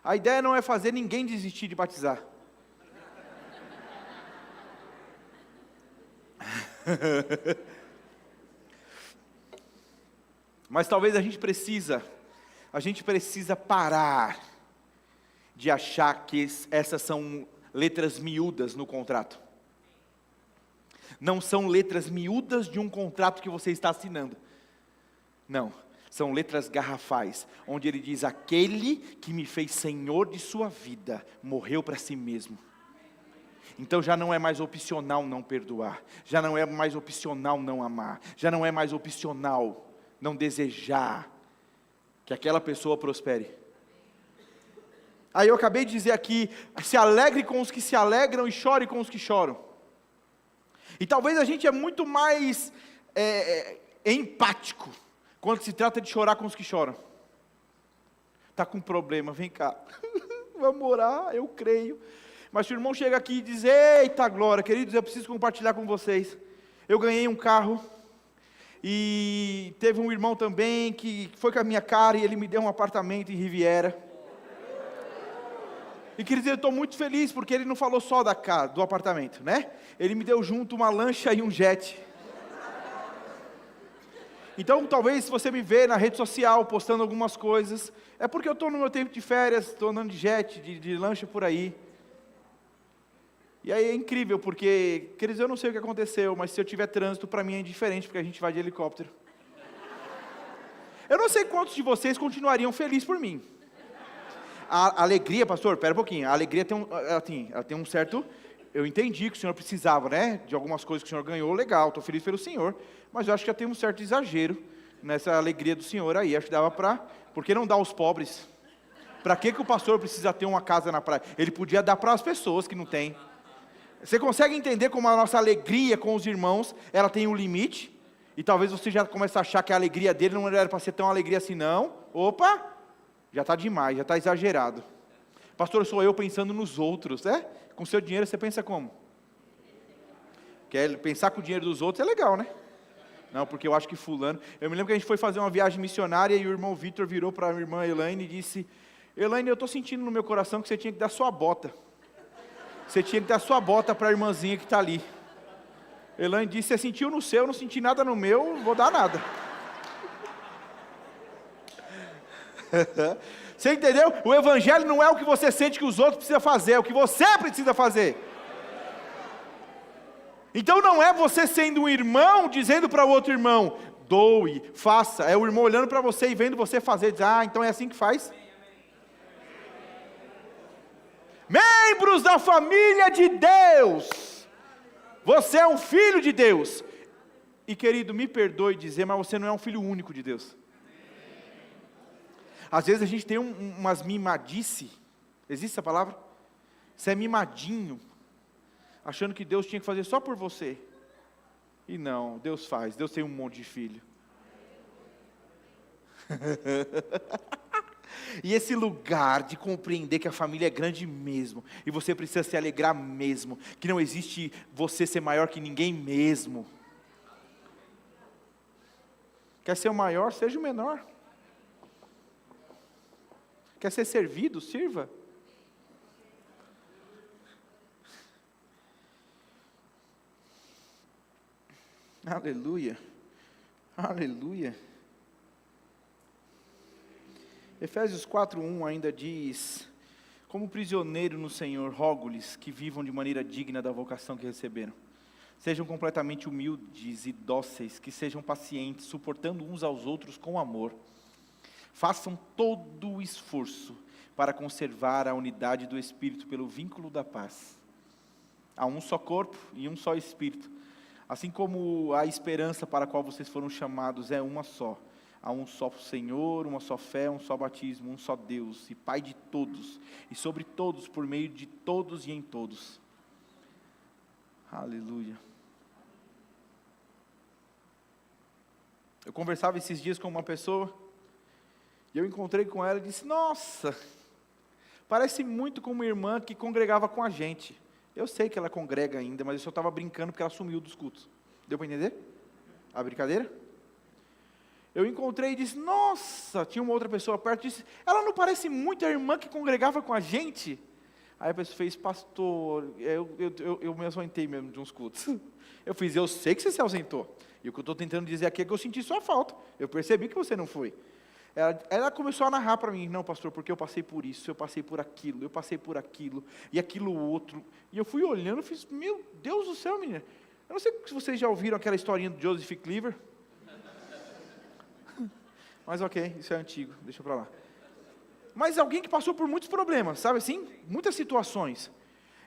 A ideia não é fazer ninguém desistir de batizar. Mas talvez a gente precisa parar de achar que essas são letras miúdas no contrato. Não são letras miúdas de um contrato que você está assinando. Não, são letras garrafais, onde ele diz: aquele que me fez Senhor de sua vida, morreu para si mesmo. Então já não é mais opcional não perdoar, já não é mais opcional não amar, já não é mais opcional não desejar que aquela pessoa prospere. Aí eu acabei de dizer aqui: se alegre com os que se alegram e chore com os que choram. E talvez a gente é muito mais empático quando se trata de chorar com os que choram. Está com problema, vem cá, vamos orar, eu creio. Mas se o irmão chega aqui e diz: eita glória, queridos, eu preciso compartilhar com vocês. Eu ganhei um carro, e teve um irmão também que foi com a minha cara e ele me deu um apartamento em Riviera. E queridos, eu estou muito feliz porque ele não falou só do apartamento, né? Ele me deu junto uma lancha e um jet. Então, talvez se você me vê na rede social postando algumas coisas, é porque eu estou no meu tempo de férias, estou andando de jet, de lancha por aí. E aí é incrível, porque, queridos, eu não sei o que aconteceu, mas se eu tiver trânsito, para mim é indiferente, porque a gente vai de helicóptero. Eu não sei quantos de vocês continuariam felizes por mim. A alegria, pastor, pera um pouquinho, a alegria ela tem um certo... Eu entendi que o senhor precisava, né, de algumas coisas que o senhor ganhou, legal, estou feliz pelo senhor, mas eu acho que já tem um certo exagero nessa alegria do senhor aí, acho que dava para... Por que não dar aos pobres? Para que o pastor precisa ter uma casa na praia? Ele podia dar para as pessoas que não têm. Você consegue entender como a nossa alegria com os irmãos, ela tem um limite? E talvez você já comece a achar que a alegria dele não era para ser tão alegria assim, não. Opa! Já está demais, já está exagerado. Pastor, sou eu pensando nos outros, né? Com seu dinheiro você pensa como? Pensar com o dinheiro dos outros é legal, né? Não, porque eu acho que fulano... Eu me lembro que a gente foi fazer uma viagem missionária e o irmão Vitor virou para a irmã Elaine e disse: Elaine, eu estou sentindo no meu coração que você tinha que dar sua bota. Você tinha que dar sua bota para a irmãzinha que está ali. Elaine disse: você sentiu no seu, eu não senti nada no meu, não vou dar nada. Você entendeu? O evangelho não é o que você sente que os outros precisam fazer, é o que você precisa fazer. Então não é você sendo um irmão dizendo para o outro irmão: doe, faça. É o irmão olhando para você e vendo você fazer, diz: ah, então é assim que faz. Membros da família de Deus, você é um filho de Deus. E querido, me perdoe dizer, mas você não é um filho único de Deus. Às vezes a gente tem umas mimadice, existe essa palavra? Você é mimadinho, achando que Deus tinha que fazer só por você. E não, Deus faz, Deus tem um monte de filho. E esse lugar de compreender que a família é grande mesmo, e você precisa se alegrar mesmo, que não existe você ser maior que ninguém mesmo. Quer ser o maior, seja o menor. Quer ser servido, sirva. Aleluia, aleluia. Efésios 4:1 ainda diz: como prisioneiro no Senhor, rogo-lhes que vivam de maneira digna da vocação que receberam. Sejam completamente humildes e dóceis, que sejam pacientes, suportando uns aos outros com amor. Façam todo o esforço para conservar a unidade do Espírito pelo vínculo da paz. Há um só corpo e um só Espírito. Assim como a esperança para a qual vocês foram chamados é uma só. Há um só Senhor, uma só fé, um só batismo, um só Deus e Pai de todos, e sobre todos, por meio de todos e em todos. Aleluia. Eu conversava esses dias com uma pessoa, e eu encontrei com ela e disse: nossa, parece muito com uma irmã que congregava com a gente. Eu sei que ela congrega ainda, mas eu só estava brincando porque ela sumiu dos cultos. Deu para entender a brincadeira? Eu encontrei e disse: nossa, tinha uma outra pessoa perto e disse: ela não parece muito a irmã que congregava com a gente? Aí a pessoa fez, pastor, eu me ausentei mesmo de uns cultos. Eu fiz, eu sei que você se ausentou. E o que eu estou tentando dizer aqui é que eu senti sua falta. Eu percebi que você não foi. Ela começou a narrar para mim, não, pastor, porque eu passei por isso, eu passei por aquilo, eu passei por aquilo, e aquilo outro. E eu fui olhando e fiz, meu Deus do céu, menina. Eu não sei se vocês já ouviram aquela historinha do Joseph Cleaver. Mas ok, isso é antigo, deixa para lá. Mas alguém que passou por muitos problemas, sabe assim? Muitas situações.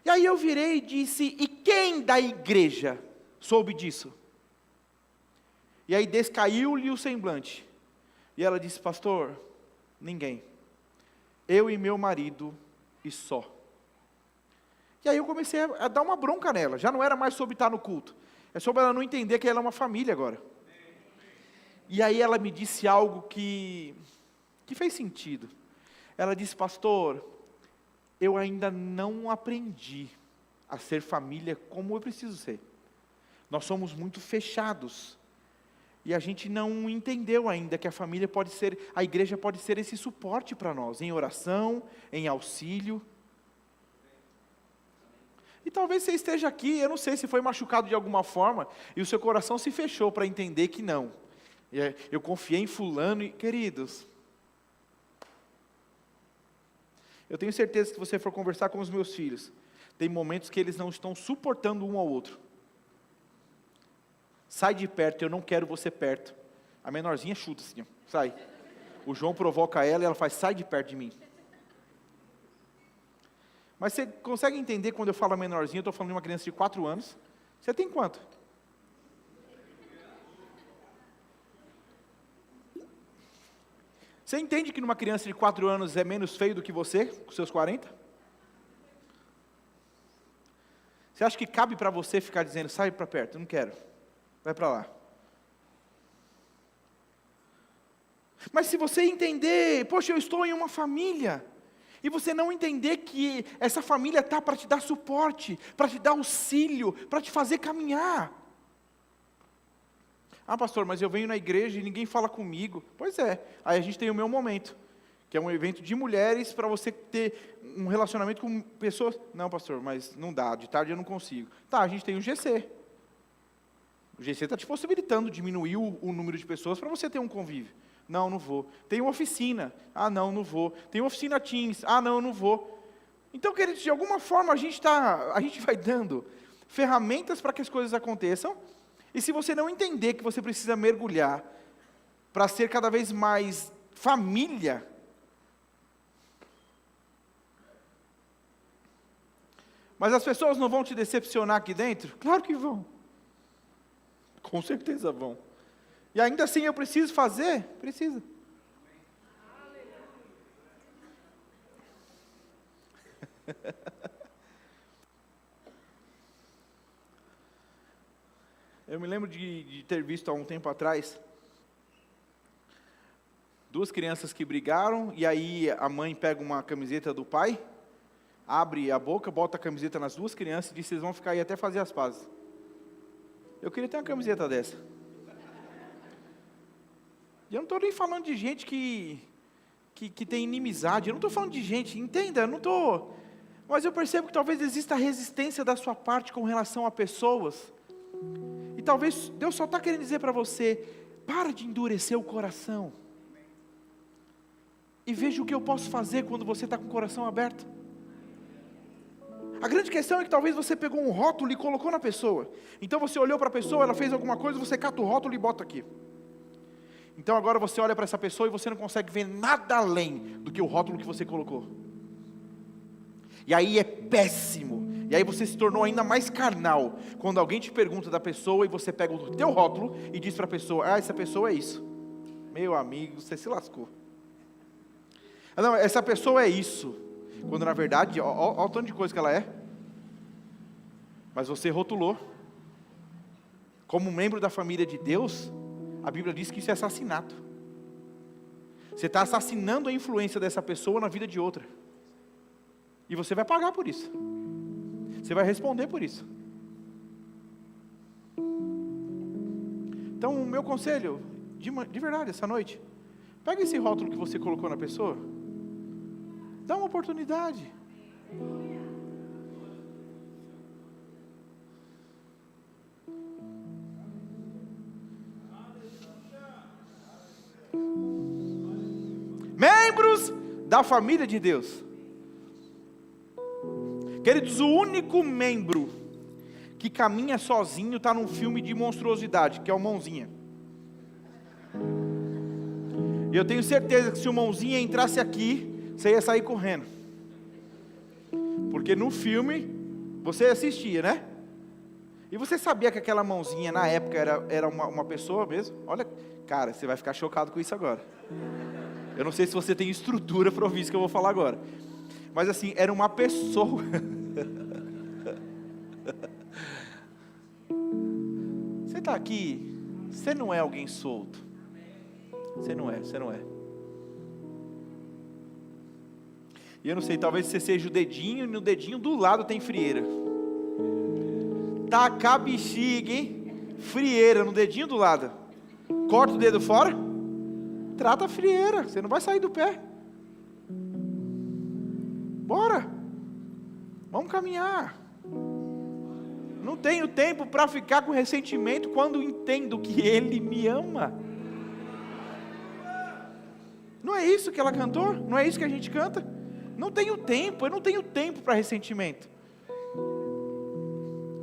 E aí eu virei e disse, e quem da igreja soube disso? E aí descaiu-lhe o semblante. E ela disse, pastor, ninguém. Eu e meu marido e só. E aí eu comecei a dar uma bronca nela. Já não era mais sobre estar no culto. É sobre ela não entender que ela é uma família agora. E aí ela me disse algo que fez sentido. Ela disse, pastor, eu ainda não aprendi a ser família como eu preciso ser. Nós somos muito fechados. E a gente não entendeu ainda que a família pode ser, a igreja pode ser esse suporte para nós, em oração, em auxílio. E talvez você esteja aqui, eu não sei se foi machucado de alguma forma, e o seu coração se fechou para entender que não. Eu confiei em fulano, e queridos, eu tenho certeza que se você for conversar com os meus filhos, tem momentos que eles não estão suportando um ao outro. Sai de perto, eu não quero você perto. A menorzinha chuta assim, ó, sai. O João provoca ela e ela faz, sai de perto de mim. Mas você consegue entender quando eu falo menorzinha, eu estou falando de uma criança de 4 anos. Você tem quanto? Você entende que numa criança de 4 anos é menos feio do que você, com seus 40? Você acha que cabe para você ficar dizendo, sai para perto, eu não quero, vai para lá. Mas se você entender, poxa, eu estou em uma família, e você não entender que essa família está para te dar suporte, para te dar auxílio, para te fazer caminhar. Ah, pastor, mas eu venho na igreja e ninguém fala comigo. Pois é, aí a gente tem o Meu Momento, que é um evento de mulheres para você ter um relacionamento com pessoas. Não, pastor, mas não dá, de tarde eu não consigo. Tá, a gente tem o GC. O GC está te possibilitando diminuir o número de pessoas para você ter um convívio. Não, não vou. Tem uma oficina. Ah, não vou. Tem uma oficina Teams. Ah, não vou. Então, queridos, de alguma forma a gente vai dando ferramentas para que as coisas aconteçam. E se você não entender que você precisa mergulhar para ser cada vez mais família, mas as pessoas não vão te decepcionar aqui dentro? Claro que vão. Com certeza vão. E ainda assim eu preciso fazer? Precisa. Eu me lembro de ter visto há um tempo atrás 2 crianças que brigaram, e aí a mãe pega uma camiseta do pai, abre a boca, bota a camiseta nas 2 crianças e diz, vocês vão ficar aí até fazer as pazes. Eu queria ter uma camiseta dessa. E eu não estou nem falando de gente que tem inimizade, eu não estou falando de gente, entenda, eu não estou... Mas eu percebo que talvez exista resistência da sua parte com relação a pessoas. E talvez Deus só está querendo dizer para você, para de endurecer o coração. E veja o que eu posso fazer quando você está com o coração aberto. A grande questão é que talvez você pegou um rótulo e colocou na pessoa. Então você olhou para a pessoa, ela fez alguma coisa, você cata o rótulo e bota aqui. Então agora você olha para essa pessoa e você não consegue ver nada além do que o rótulo que você colocou. E aí é péssimo. E aí você se tornou ainda mais carnal. Quando alguém te pergunta da pessoa e você pega o teu rótulo e diz para a pessoa, essa pessoa é isso. Meu amigo, você se lascou. Não, essa pessoa é isso. Quando na verdade, olha o tanto de coisa que ela é. Mas você rotulou. Como membro da família de Deus, a Bíblia diz que isso é assassinato. Você está assassinando a influência dessa pessoa na vida de outra. E você vai pagar por isso. Você vai responder por isso. Então, o meu conselho, de verdade, essa noite, pega esse rótulo que você colocou na pessoa, dá uma oportunidade. membros da família de Deus. Queridos, o único membro que caminha sozinho está num filme de monstruosidade, que é o Mãozinha. E eu tenho certeza que se o Mãozinha entrasse aqui, você ia sair correndo. Porque no filme, você assistia, né? E você sabia que aquela Mãozinha na época era uma pessoa mesmo? Olha, cara, você vai ficar chocado com isso agora. Eu não sei se você tem estrutura para ouvir isso que eu vou falar agora. Mas assim, era uma pessoa. Você está aqui, você não é alguém solto. Você não é. E eu não sei, talvez você seja o dedinho, e no dedinho do lado tem frieira. Taca a bexiga, hein? Frieira no dedinho do lado. Corta o dedo fora, trata a frieira, você não vai sair do pé. Bora, vamos caminhar. Não tenho tempo para ficar com ressentimento quando entendo que Ele me ama. Não é isso que ela cantou? Não é isso que a gente canta? Não tenho tempo, eu não tenho tempo para ressentimento.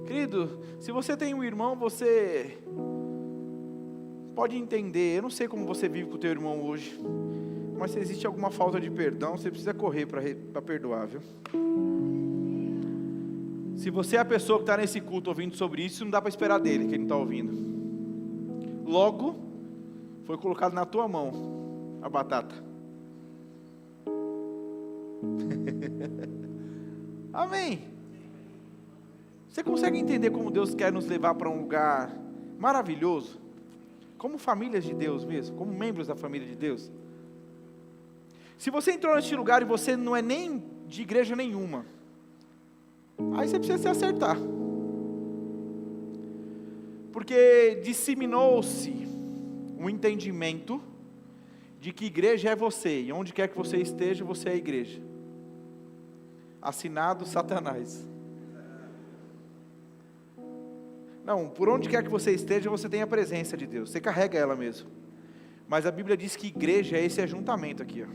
Querido, se você tem um irmão, você pode entender. Eu não sei como você vive com o teu irmão hoje, mas se existe alguma falta de perdão, você precisa correr para perdoar, viu? Se você é a pessoa que está nesse culto ouvindo sobre isso, não dá para esperar dele, que ele não está ouvindo. Logo, foi colocado na tua mão a batata. Amém. Você consegue entender como Deus quer nos levar para um lugar maravilhoso? Como famílias de Deus mesmo, como membros da família de Deus. Se você entrou neste lugar e você não é nem de igreja nenhuma, aí você precisa se acertar. Porque disseminou-se um entendimento de que igreja é você, e onde quer que você esteja, você é a igreja. Assinado Satanás. Não, por onde quer que você esteja, você tem a presença de Deus, você carrega ela mesmo. Mas a Bíblia diz que igreja é esse ajuntamento aqui, ó.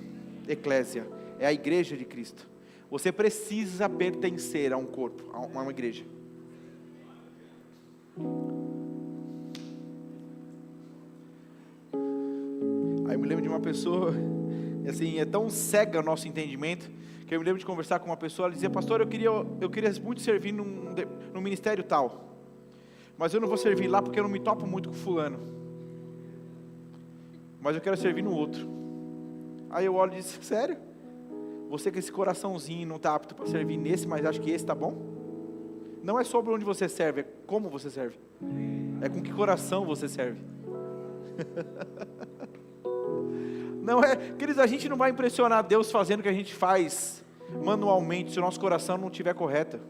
Eclésia, é a igreja de Cristo. Você precisa pertencer a um corpo, a uma igreja. Aí eu me lembro de uma pessoa, assim, é tão cega o nosso entendimento, que eu me lembro de conversar com uma pessoa, ela dizia: pastor, eu queria muito servir num ministério tal, mas eu não vou servir lá porque eu não me topo muito com fulano, mas eu quero servir no outro. Aí eu olho e disse: sério? Você com esse coraçãozinho não está apto para servir nesse, mas acha que esse está bom? Não é sobre onde você serve, é como você serve. É com que coração você serve. Não é, queridos, a gente não vai impressionar Deus fazendo o que a gente faz manualmente, se o nosso coração não estiver correto.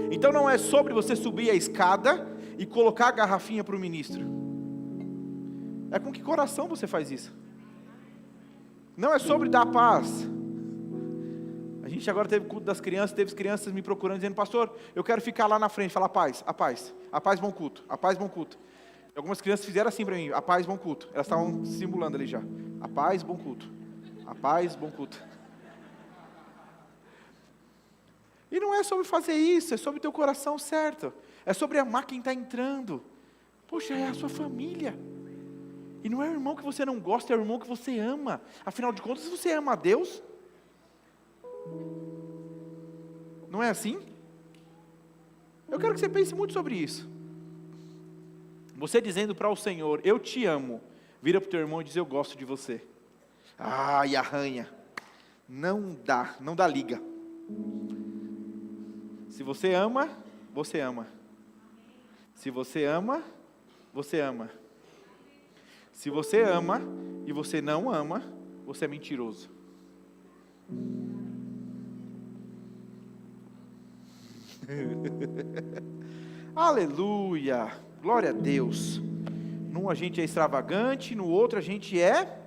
Então não é sobre você subir a escada e colocar a garrafinha para o ministro. É com que coração você faz isso? Não é sobre dar paz. A gente agora teve culto das crianças, teve crianças me procurando, dizendo: pastor, eu quero ficar lá na frente, falar a paz, bom culto, a paz, bom culto. E algumas crianças fizeram assim para mim: a paz, bom culto. Elas estavam simulando ali já: a paz, bom culto, a paz, bom culto. E não é sobre fazer isso, é sobre o teu coração certo, é sobre amar quem está entrando. Poxa, é a sua família. E não é o irmão que você não gosta, é o irmão que você ama. Afinal de contas, você ama a Deus. Não é assim? Eu quero que você pense muito sobre isso. Você dizendo para o Senhor: eu te amo, vira para o teu irmão e diz: eu gosto de você. Ah, e arranha. Não dá liga. Se você ama, você ama. Se você ama, você ama. Se você ama e você não ama, você é mentiroso. Aleluia, glória a Deus. Num a gente é extravagante, no outro a gente é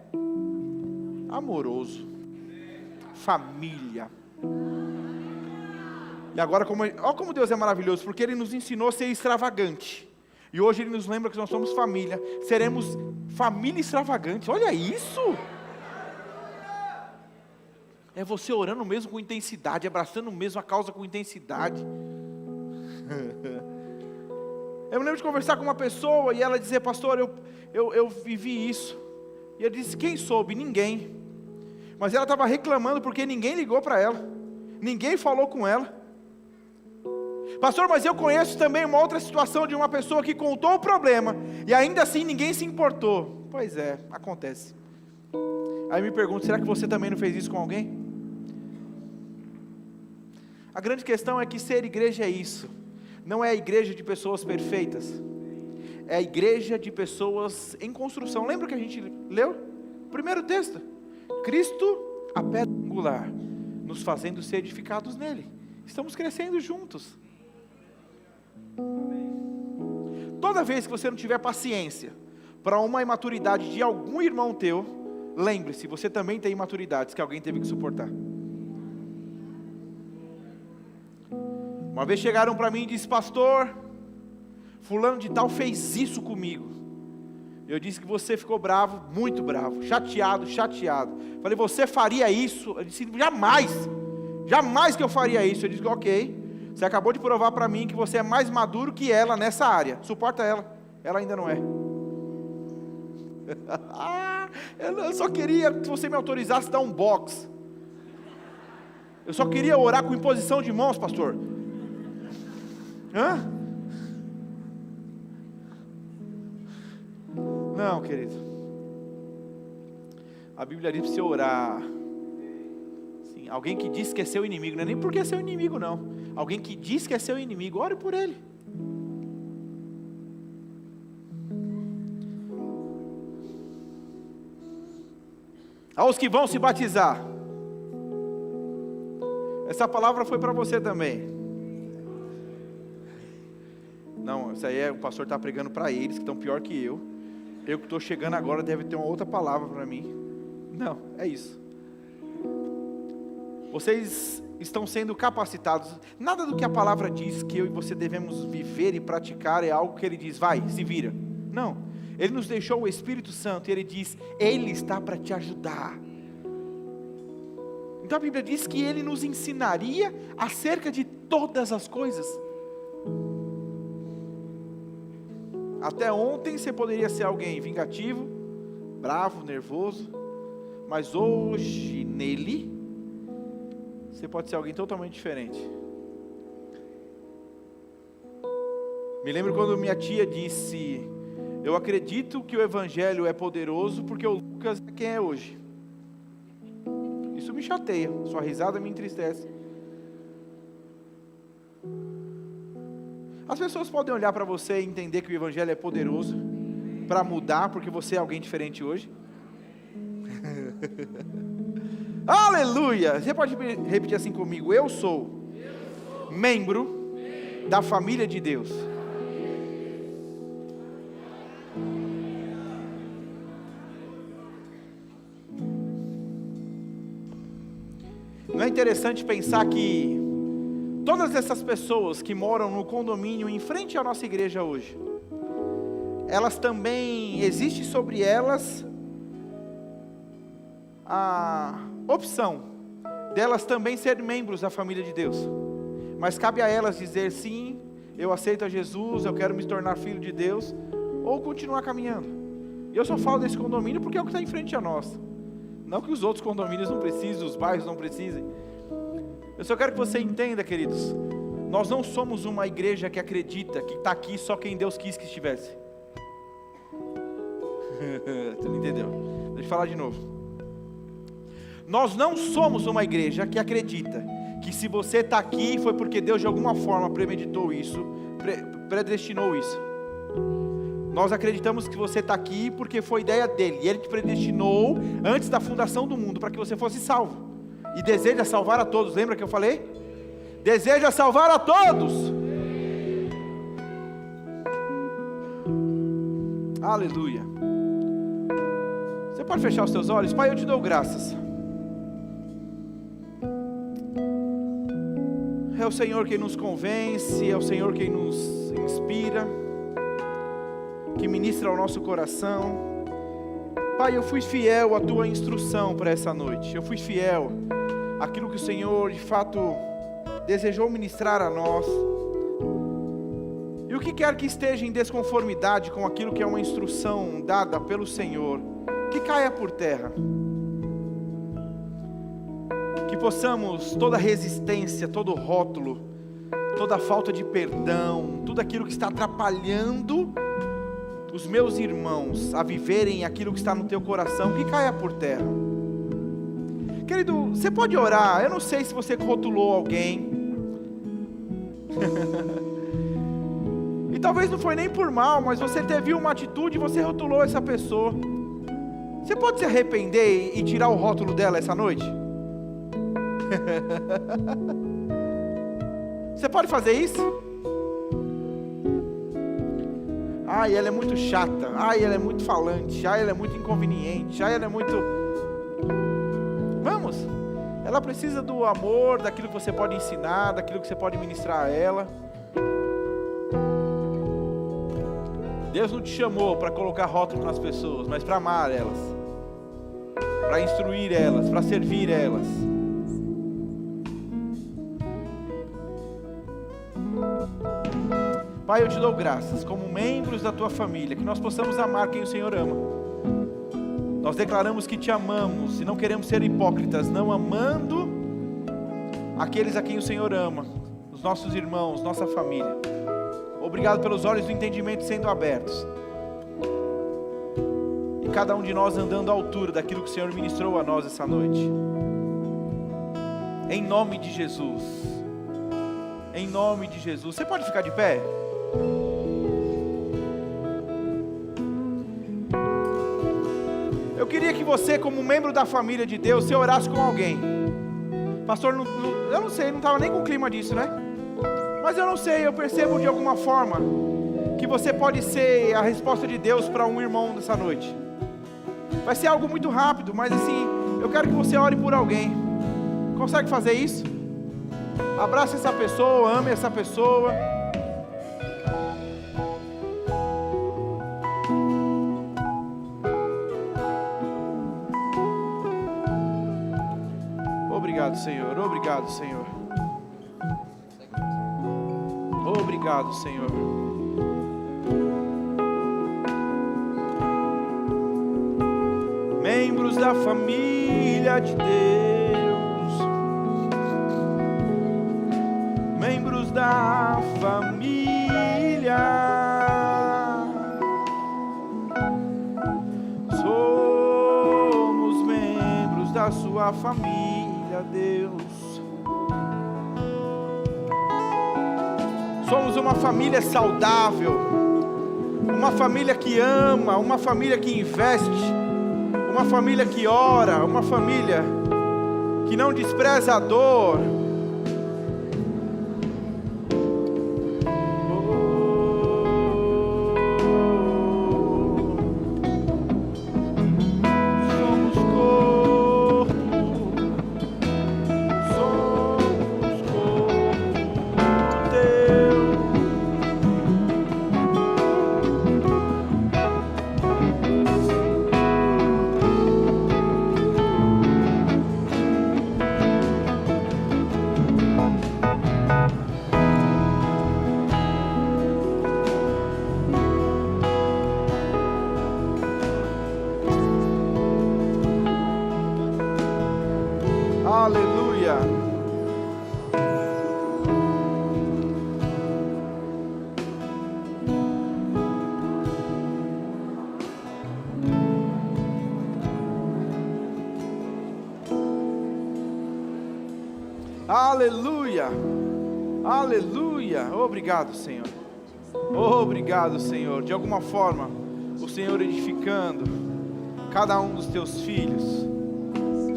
amoroso. Família. E agora, olha como Deus é maravilhoso, porque Ele nos ensinou a ser extravagante. E hoje Ele nos lembra que nós somos família. Seremos família extravagante. Olha isso! É você orando mesmo com intensidade, abraçando mesmo a causa com intensidade. Eu me lembro de conversar com uma pessoa e ela dizer: pastor, eu vivi isso. E eu disse: quem soube? Ninguém. Mas ela estava reclamando porque ninguém ligou para ela, ninguém falou com ela. Pastor, mas eu conheço também uma outra situação de uma pessoa que contou o problema e ainda assim ninguém se importou. Pois é, acontece. Aí me pergunto: será que você também não fez isso com alguém? A grande questão é que ser igreja é isso. Não é a igreja de pessoas perfeitas. É a igreja de pessoas em construção. Lembra que a gente leu? O primeiro texto. Cristo, a pedra angular, nos fazendo ser edificados nele. Estamos crescendo juntos. Toda vez que você não tiver paciência para uma imaturidade de algum irmão teu, lembre-se, você também tem imaturidades que alguém teve que suportar. Uma vez chegaram para mim e disse: pastor, fulano de tal fez isso comigo. Eu disse que você ficou bravo, muito bravo, chateado. Falei: você faria isso? Eu disse: jamais que eu faria isso. Eu disse: ok, você acabou de provar para mim que você é mais maduro que ela nessa área, suporta ela ainda não é. Eu só queria que você me autorizasse a dar um box. Eu só queria orar com imposição de mãos, pastor. Hã? Não, querido. A Bíblia diz para você orar. Sim, alguém que diz que é seu inimigo, não é nem porque é seu inimigo, não. Alguém que diz que é seu inimigo, ore por ele. Aos que vão se batizar. Essa palavra foi para você também. Não, isso aí o pastor está pregando para eles, que estão pior que eu. Eu que estou chegando agora deve ter uma outra palavra para mim. Não, é isso. Vocês estão sendo capacitados. Nada do que a palavra diz que eu e você devemos viver e praticar é algo que ele diz: vai, se vira. Não, ele nos deixou o Espírito Santo e ele diz: ele está para te ajudar. Então a Bíblia diz que ele nos ensinaria acerca de todas as coisas. Até ontem você poderia ser alguém vingativo, bravo, nervoso, mas hoje nele você pode ser alguém totalmente diferente. Me lembro quando minha tia disse: eu acredito que o Evangelho é poderoso porque o Lucas é quem é hoje. Isso me chateia, sua risada me entristece. As pessoas podem olhar para você e entender que o Evangelho é poderoso para mudar, porque você é alguém diferente hoje. Aleluia! Você pode repetir assim comigo: eu sou membro da família de Deus. Não é interessante pensar que todas essas pessoas que moram no condomínio em frente à nossa igreja hoje, elas também, existe sobre elas a opção delas também serem membros da família de Deus, mas cabe a elas dizer: sim, eu aceito a Jesus, eu quero me tornar filho de Deus, ou continuar caminhando. Eu só falo desse condomínio porque é o que está em frente a nós, não que os outros condomínios não precisem, os bairros não precisem. Eu só quero que você entenda, queridos, nós não somos uma igreja que acredita que está aqui só quem Deus quis que estivesse. Você não entendeu? Deixa eu falar de novo. Nós não somos uma igreja que acredita que se você está aqui foi porque Deus de alguma forma premeditou isso, predestinou isso. Nós acreditamos que você está aqui porque foi ideia dele, e ele te predestinou antes da fundação do mundo para que você fosse salvo. E deseja salvar a todos. Lembra que eu falei? Deseja salvar a todos. Aleluia. Você pode fechar os seus olhos? Pai, eu te dou graças. É o Senhor quem nos convence, é o Senhor quem nos inspira, que ministra ao nosso coração. Pai, eu fui fiel à tua instrução para essa noite. Eu fui fiel aquilo que o Senhor de fato desejou ministrar a nós. E o que quer que esteja em desconformidade com aquilo que é uma instrução dada pelo Senhor, que caia por terra. Que possamos, toda resistência, todo rótulo, toda falta de perdão, tudo aquilo que está atrapalhando os meus irmãos a viverem aquilo que está no teu coração, que caia por terra. Querido, você pode orar. Eu não sei se você rotulou alguém. E talvez não foi nem por mal, mas você teve uma atitude e você rotulou essa pessoa. Você pode se arrepender e tirar o rótulo dela essa noite? Você pode fazer isso? Ai, ela é muito chata. Ai, ela é muito falante. Ai, ela é muito inconveniente. Ai, ela é muito... Vamos. Ela precisa do amor, daquilo que você pode ensinar, daquilo que você pode ministrar a ela. Deus não te chamou para colocar rótulo nas pessoas, mas para amar elas, para instruir elas, para servir elas. Pai, eu te dou graças, como membros da tua família, que nós possamos amar quem o Senhor ama. Nós declaramos que te amamos e não queremos ser hipócritas, não amando aqueles a quem o Senhor ama, os nossos irmãos, nossa família. Obrigado pelos olhos do entendimento sendo abertos. E cada um de nós andando à altura daquilo que o Senhor ministrou a nós essa noite. Em nome de Jesus. Em nome de Jesus. Você pode ficar de pé? Eu queria que você, como membro da família de Deus, você orasse com alguém. Pastor, eu não sei, não estava nem com o clima disso, né? Mas eu não sei, eu percebo de alguma forma que você pode ser a resposta de Deus para um irmão nessa noite. Vai ser algo muito rápido, mas assim, eu quero que você ore por alguém. Consegue fazer isso? Abrace essa pessoa, ame essa pessoa. Obrigado, Senhor. Obrigado, Senhor. Obrigado, Senhor. Membros da família de Deus, membros da família, somos membros da sua família, Deus. Somos uma família saudável, uma família que ama, uma família que investe, uma família que ora, uma família que não despreza a dor. Aleluia. Aleluia. Aleluia. Obrigado, Senhor. Obrigado, Senhor. De alguma forma, o Senhor edificando cada um dos teus filhos.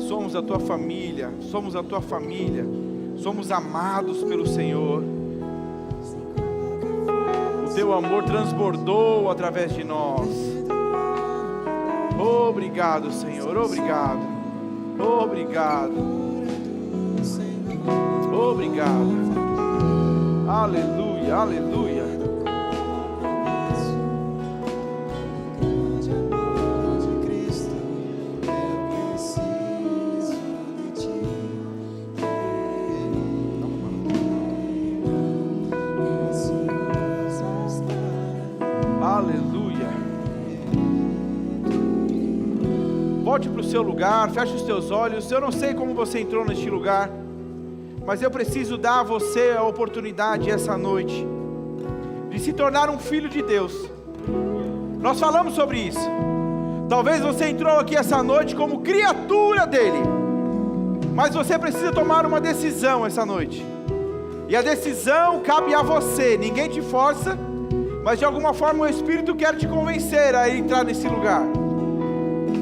Somos a tua família, somos a tua família, somos amados pelo Senhor. O teu amor transbordou através de nós. Obrigado, Senhor, obrigado, obrigado, obrigado. Aleluia, aleluia. volte para o seu lugar, feche os teus olhos. Eu não sei como você entrou neste lugar, mas eu preciso dar a você a oportunidade essa noite de se tornar um filho de Deus. Nós falamos sobre isso. Talvez você entrou aqui essa noite como criatura dele, mas você precisa tomar uma decisão essa noite. E a decisão cabe a você, ninguém te força, mas de alguma forma o Espírito quer te convencer a entrar nesse lugar.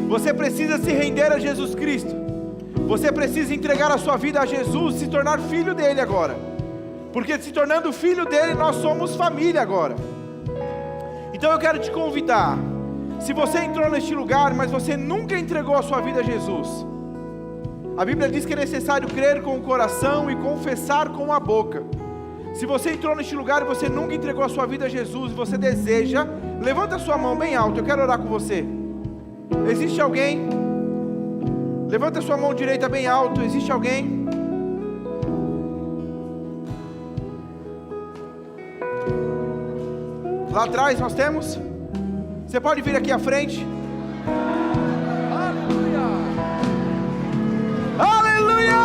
Você precisa se render a Jesus Cristo. Você precisa entregar a sua vida a Jesus, se tornar filho dele agora. Porque se tornando filho dele, nós somos família agora. Então eu quero te convidar. Se você entrou neste lugar, mas você nunca entregou a sua vida a Jesus, a Bíblia diz que é necessário crer com o coração e confessar com a boca. Se você entrou neste lugar e você nunca entregou a sua vida a Jesus, e você deseja, levanta a sua mão bem alto, eu quero orar com você. Existe alguém? Levanta a sua mão direita bem alto, existe alguém? Lá atrás nós temos? Você pode vir aqui à frente? Aleluia!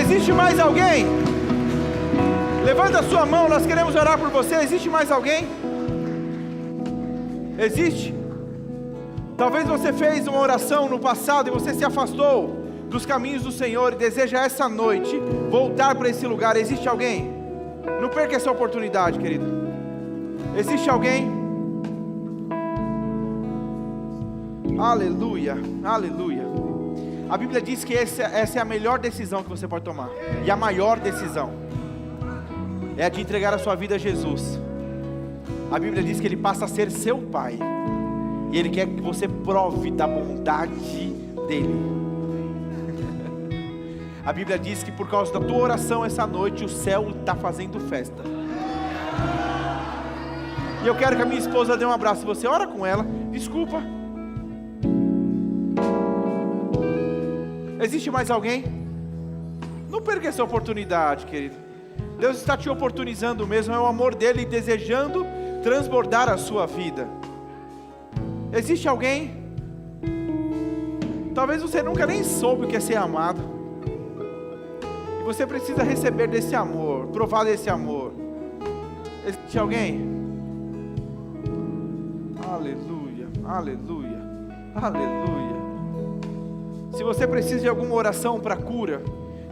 Existe mais alguém? Levanta a sua mão, nós queremos orar por você. Existe mais alguém? Existe? Talvez você fez uma oração no passado e você se afastou dos caminhos do Senhor e deseja essa noite voltar para esse lugar. Existe alguém? Não perca essa oportunidade, querido. Existe alguém? Aleluia, aleluia. A Bíblia diz que essa é a melhor decisão que você pode tomar. E a maior decisão é a de entregar a sua vida a Jesus. A Bíblia diz que Ele passa a ser seu Pai. E Ele quer que você prove da bondade dEle. A Bíblia diz que por causa da tua oração essa noite, o céu está fazendo festa. E eu quero que a minha esposa dê um abraço. Você ora com ela. Desculpa. Existe mais alguém? Não perca essa oportunidade, querido. Deus está te oportunizando mesmo. É o amor dEle desejando transbordar a sua vida. Existe alguém? Talvez você nunca nem soube o que é ser amado. E você precisa receber desse amor, provar desse amor. Existe alguém? Aleluia, aleluia, aleluia. Se você precisa de alguma oração para cura,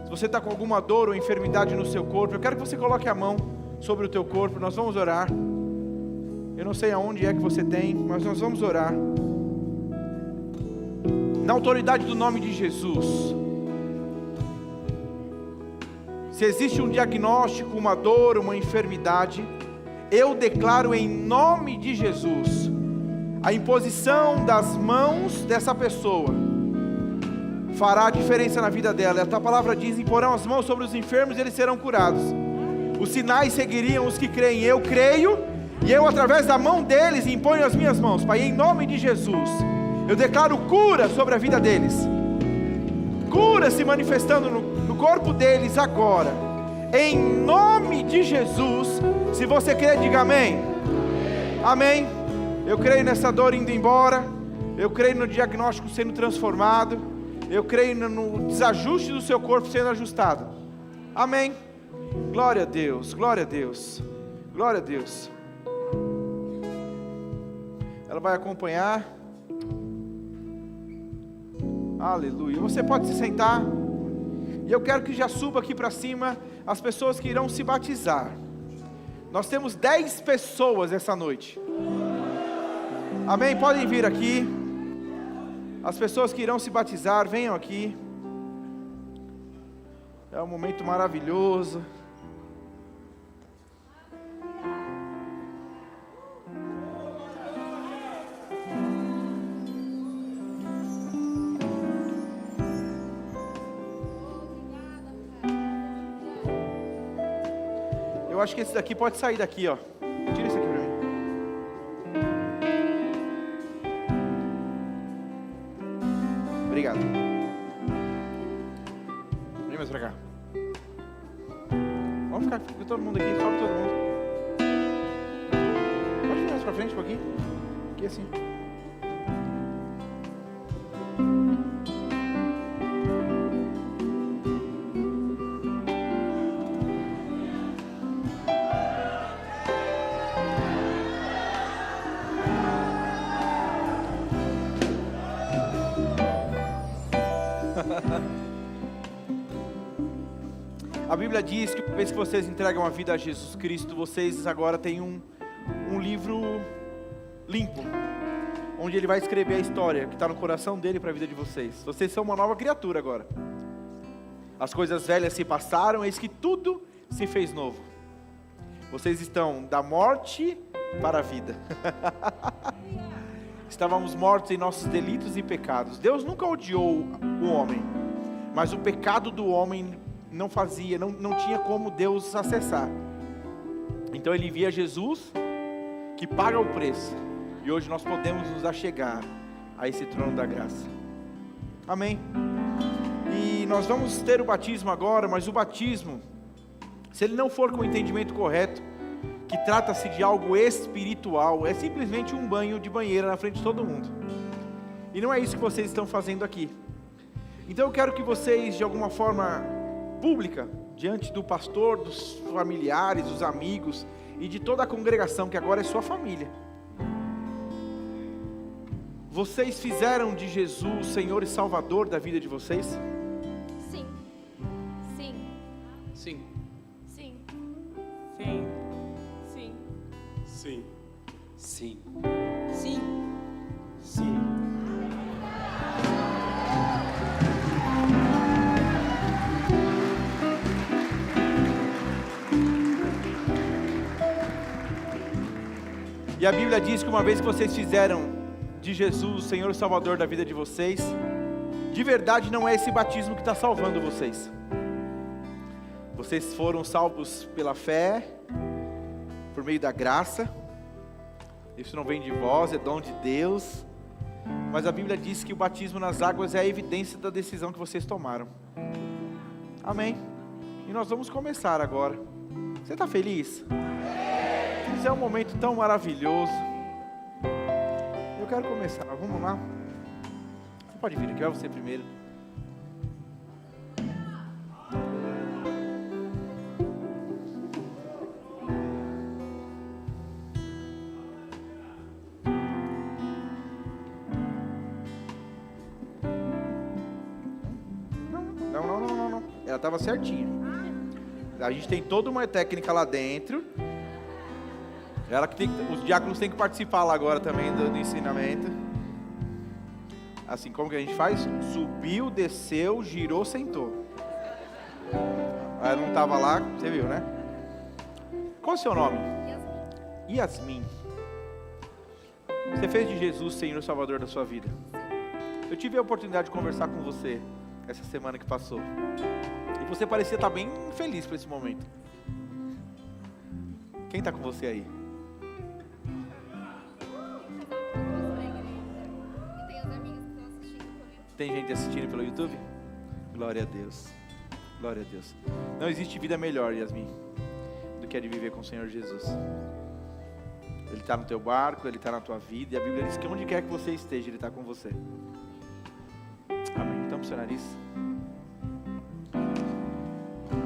se você está com alguma dor ou enfermidade no seu corpo, eu quero que você coloque a mão sobre o teu corpo. Nós vamos orar. Eu não sei aonde é que você tem, mas nós vamos orar. Na autoridade do nome de Jesus. Se existe um diagnóstico, uma dor, uma enfermidade, eu declaro em nome de Jesus, a imposição das mãos dessa pessoa fará a diferença na vida dela. A tua palavra diz: imporão as mãos sobre os enfermos e eles serão curados. Os sinais seguiriam os que creem. Eu creio, e eu através da mão deles imponho as minhas mãos. Pai, em nome de Jesus, eu declaro cura sobre a vida deles. Cura se manifestando no corpo deles agora. Em nome de Jesus. Se você crê, diga amém. Amém. Eu creio nessa dor indo embora. Eu creio no diagnóstico sendo transformado. Eu creio no desajuste do seu corpo sendo ajustado. Amém. Glória a Deus, glória a Deus, glória a Deus. Ela vai acompanhar. Aleluia. Você pode se sentar. E eu quero que já suba aqui para cima as pessoas que irão se batizar. Nós temos 10 pessoas essa noite. Amém? Podem vir aqui. As pessoas que irão se batizar, venham aqui. É um momento maravilhoso. Eu acho que esse daqui pode sair daqui, ó. Tira esse aqui para mim. Obrigado. Vem mais pra cá. Vamos ficar com todo mundo aqui, sobe todo mundo. Pode vir mais pra frente um pouquinho. Aqui assim. A Bíblia diz que uma vez que vocês entregam a vida a Jesus Cristo, vocês agora têm um livro limpo, onde Ele vai escrever a história que está no coração dele para a vida de vocês. Vocês são uma nova criatura agora. As coisas velhas se passaram, eis que tudo se fez novo. Vocês estão da morte para a vida. Estávamos mortos em nossos delitos e pecados. Deus nunca odiou o homem, mas o pecado do homem não tinha como Deus acessar. Então Ele envia Jesus, que paga o preço, e hoje nós podemos nos achegar a esse trono da graça. Amém? E nós vamos ter o batismo agora, mas o batismo, se ele não for com o entendimento correto, que trata-se de algo espiritual, é simplesmente um banho de banheira na frente de todo mundo. E não é isso que vocês estão fazendo aqui. Então eu quero que vocês, de alguma forma pública, diante do pastor, dos familiares, dos amigos e de toda a congregação, que agora é sua família, vocês fizeram de Jesus Senhor e Salvador da vida de vocês? Sim. Sim. Sim. Sim. Sim. Sim. Sim. Sim. Sim. Sim. E a Bíblia diz que uma vez que vocês fizeram de Jesus o Senhor e Salvador da vida de vocês, de verdade não é esse batismo que está salvando vocês. Vocês foram salvos pela fé, por meio da graça. Isso não vem de vós, é dom de Deus. Mas a Bíblia diz que o batismo nas águas é a evidência da decisão que vocês tomaram. Amém? E nós vamos começar agora. Você está feliz? Isso é um momento tão maravilhoso. Eu quero começar, vamos lá? Você pode vir aqui, vai você primeiro. Não. Ela estava certinha. A gente tem toda uma técnica lá dentro. Os diáconos têm que participar lá agora também do ensinamento. Assim, como que a gente faz? Subiu, desceu, girou, sentou. Ela não estava lá, você viu, né? Qual é o seu nome? Yasmin. Você fez de Jesus Senhor e Salvador da sua vida? Eu tive a oportunidade de conversar com você essa semana que passou. E você parecia estar bem feliz por esse momento. Quem está com você aí? Tem gente assistindo pelo YouTube? Glória a Deus. Glória a Deus. Não existe vida melhor, Yasmin, do que a de viver com o Senhor Jesus. Ele está no teu barco, Ele está na tua vida. E a Bíblia diz que onde quer que você esteja, Ele está com você. Amém. Tampa o seu nariz.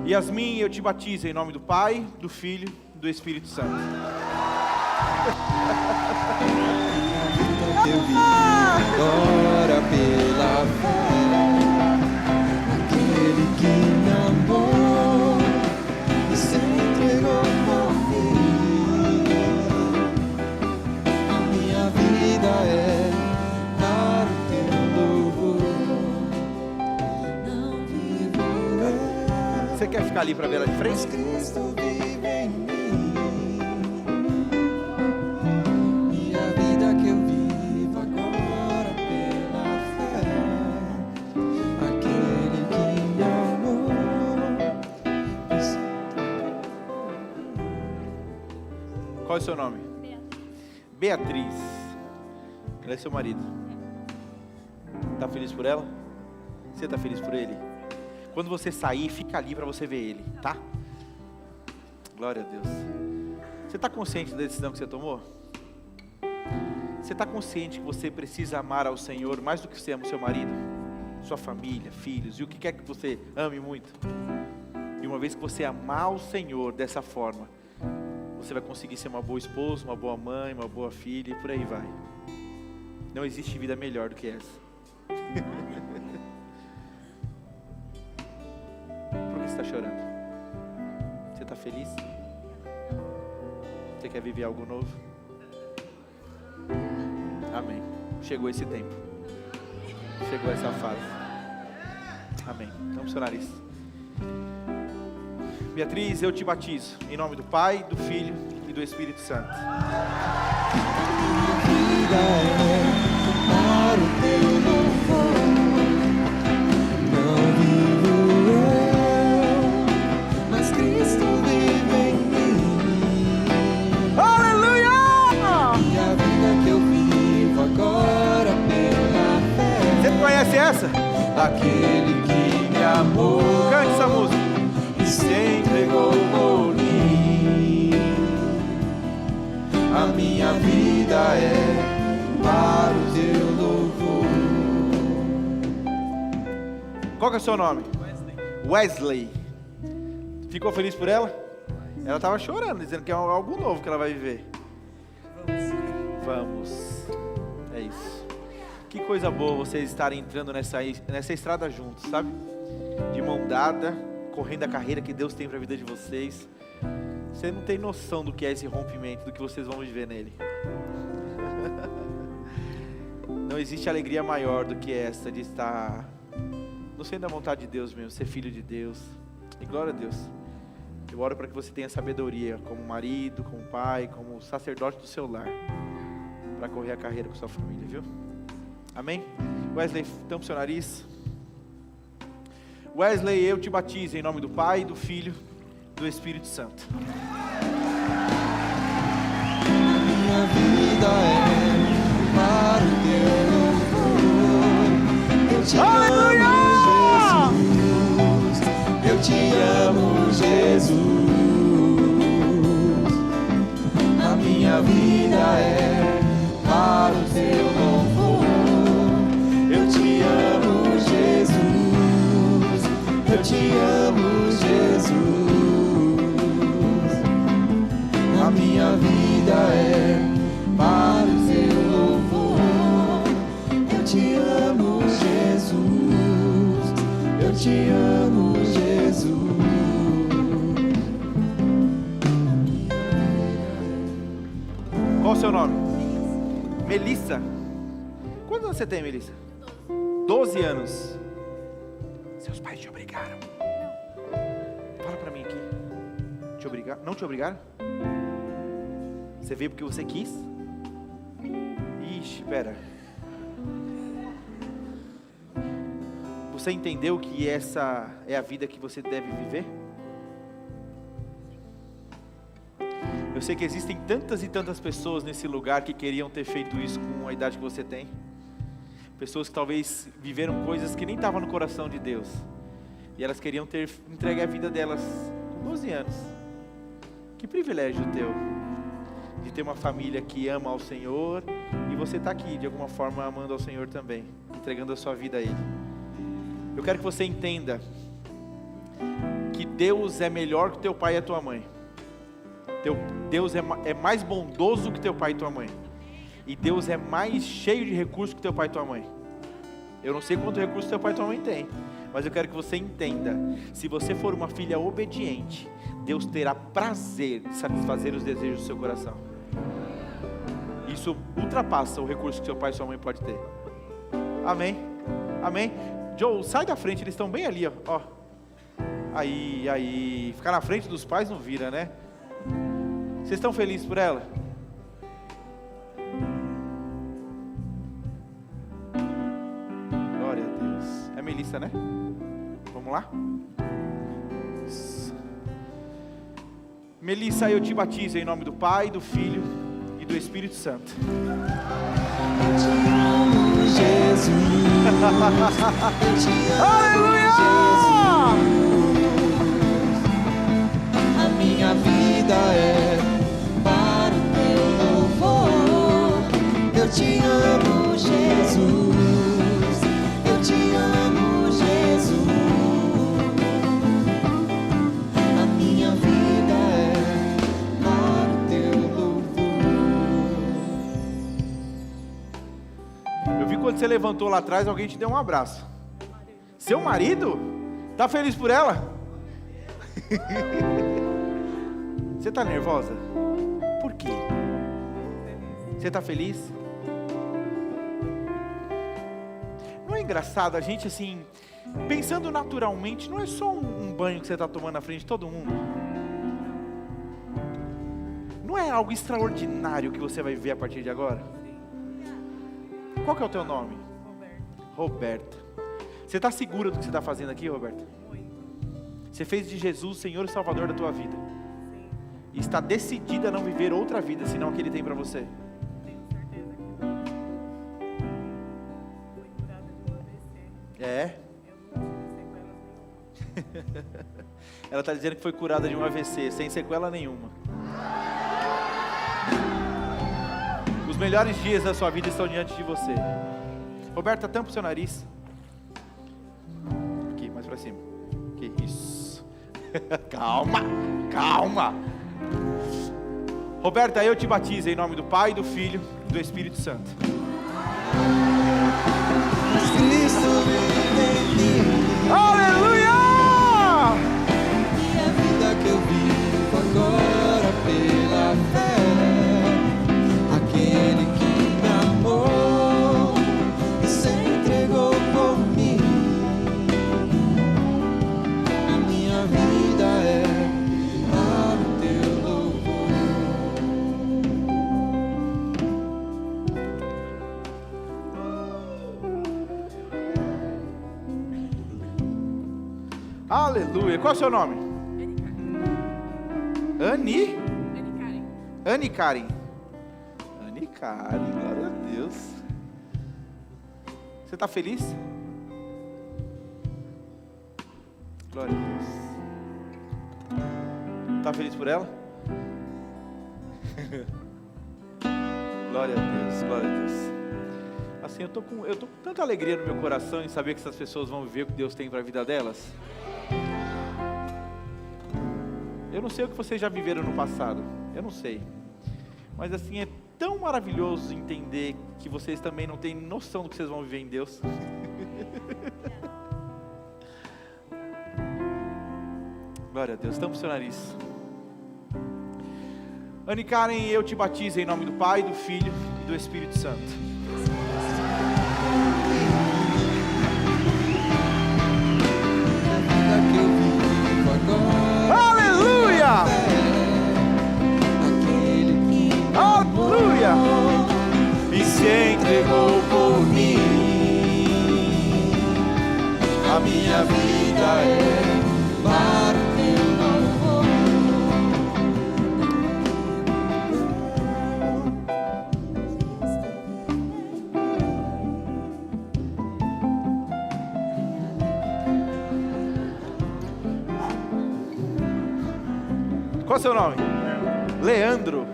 Yasmin, eu te batizo em nome do Pai, do Filho e do Espírito Santo. Agora pela fé, aquele que me amou e se entregou por mim. A minha vida é para o teu louvor. Não viverei. Você quer ficar ali para ver ela de frente? Cristo vive em mim. E a vida que eu vivo agora pela fé, aquele que me amou. Qual é o seu nome? Beatriz. Ela é seu marido. Está feliz por ela? Você está feliz por ele? Quando você sair, fica ali para você ver ele, tá? Glória a Deus. Você está consciente da decisão que você tomou? Você está consciente que você precisa amar ao Senhor mais do que você ama o seu marido, sua família, filhos e o que quer que você ame muito? E uma vez que você amar o Senhor dessa forma, você vai conseguir ser uma boa esposa, uma boa mãe, uma boa filha e por aí vai. Não existe vida melhor do que essa. Por que você está chorando? Você está feliz? Você quer viver algo novo? Amém. Chegou esse tempo. Chegou essa fase. Amém. Vamos seu nariz. Beatriz, eu te batizo em nome do Pai, do Filho e do Espírito Santo. Vida é para o teu louvor. Não vivo eu, mas Cristo vive em mim. Aleluia! E a vida que eu vivo agora pela fé. Você conhece essa? Aquele que me amou. Cante essa música. E se entregou por mim. A minha vida é para o teu louvor. Qual que é o seu nome? Wesley. Ficou feliz por ela? Ela estava chorando, dizendo que é algo novo que ela vai viver. Vamos. É isso. Que coisa boa vocês estarem entrando nessa estrada juntos, sabe? De mão dada, correndo a carreira que Deus tem para a vida de vocês. Você não tem noção do que é esse rompimento, do que vocês vão viver nele. Não existe alegria maior do que essa de estar no centro da vontade de Deus mesmo, ser filho de Deus. E glória a Deus. Eu oro para que você tenha sabedoria como marido, como pai, como sacerdote do seu lar, para correr a carreira com sua família, viu? Amém? Wesley, tampa o seu nariz. Wesley, eu te batizo em nome do Pai, do Filho e do Espírito Santo. Minha vida é para o teu louvor. Eu te amo, Jesus. Eu te amo, Jesus. A minha vida é para o teu louvor. Eu te amo, Jesus. Eu te amo, Jesus. A minha vida é para o teu louvor. Eu te amo, Jesus. Eu te amo, Jesus. Qual o seu nome? Melissa. Quantos anos você tem, Melissa? 12 anos. Seus pais te obrigaram? Não. Fala pra mim aqui. Te obrigaram? Não te obrigaram? Você veio porque você quis? Ixi, pera. Você entendeu que essa é a vida que você deve viver? Eu sei que existem tantas e tantas pessoas nesse lugar que queriam ter feito isso com a idade que você tem. Pessoas que talvez viveram coisas que nem estavam no coração de Deus. E elas queriam ter entregue a vida delas com 12 anos. Que privilégio teu de ter uma família que ama ao Senhor. E você está aqui de alguma forma amando ao Senhor também, entregando a sua vida a Ele. Eu quero que você entenda que Deus é melhor que teu pai e a tua mãe. Deus é mais bondoso que teu pai e tua mãe. E Deus é mais cheio de recursos que teu pai e tua mãe. Eu não sei quanto recurso teu pai e tua mãe tem, mas eu quero que você entenda: se você for uma filha obediente, Deus terá prazer de satisfazer os desejos do seu coração. Isso ultrapassa o recurso que seu pai e sua mãe pode ter. Amém? Amém? Joe, sai da frente, eles estão bem ali, ó. Aí, ficar na frente dos pais não vira, né? Vocês estão felizes por ela? Glória a Deus. É Melissa, né? Vamos lá? Melissa, eu te batizo em nome do Pai, do Filho e do Espírito Santo. Jesus. Aleluia! A minha vida é para o teu louvor. Eu te quando você levantou lá atrás, alguém te deu um abraço. Seu marido? Tá feliz por ela? Você está nervosa? Por quê? Você está feliz? Não é engraçado a gente assim, pensando naturalmente, não é só um banho que você está tomando na frente de todo mundo. Não é algo extraordinário que você vai ver a partir de agora? Qual que é o teu nome? Roberta. Você está segura do que você está fazendo aqui, Roberta? Você fez de Jesus o Senhor e Salvador da tua vida. E está decidida a não viver outra vida, senão a que Ele tem para você. É? Ela está dizendo que foi curada de um AVC, sem sequela nenhuma. Os melhores dias da sua vida estão diante de você. Roberta, tampa o seu nariz. Aqui, mais para cima. Que isso. Calma, calma. Roberta, eu te batizo em nome do Pai, do Filho e do Espírito Santo. Cristo vive em mim. Aleluia! E a vida que eu vivo agora pela fé, aquele que me amou e se entregou por mim. A minha vida é para o teu louvor. Aleluia. Qual é o seu nome? Ani? Ani Karen. Ani Karen, glória a Deus. Você está feliz? Glória a Deus. Está feliz por ela? Glória a Deus, glória a Deus. Assim, eu tô com tanta alegria no meu coração em saber que essas pessoas vão viver o que Deus tem para a vida delas. Eu não sei o que vocês já viveram no passado, eu não sei. Mas assim, é tão maravilhoso entender que vocês também não têm noção do que vocês vão viver em Deus. Glória a Deus, tampa o seu nariz. Ani Karen, eu te batizo em nome do Pai, do Filho e do Espírito Santo. Aleluia! Aleluia! E se entregou por mim. A minha vida é para o teu louvor. Qual é o seu nome? Leandro.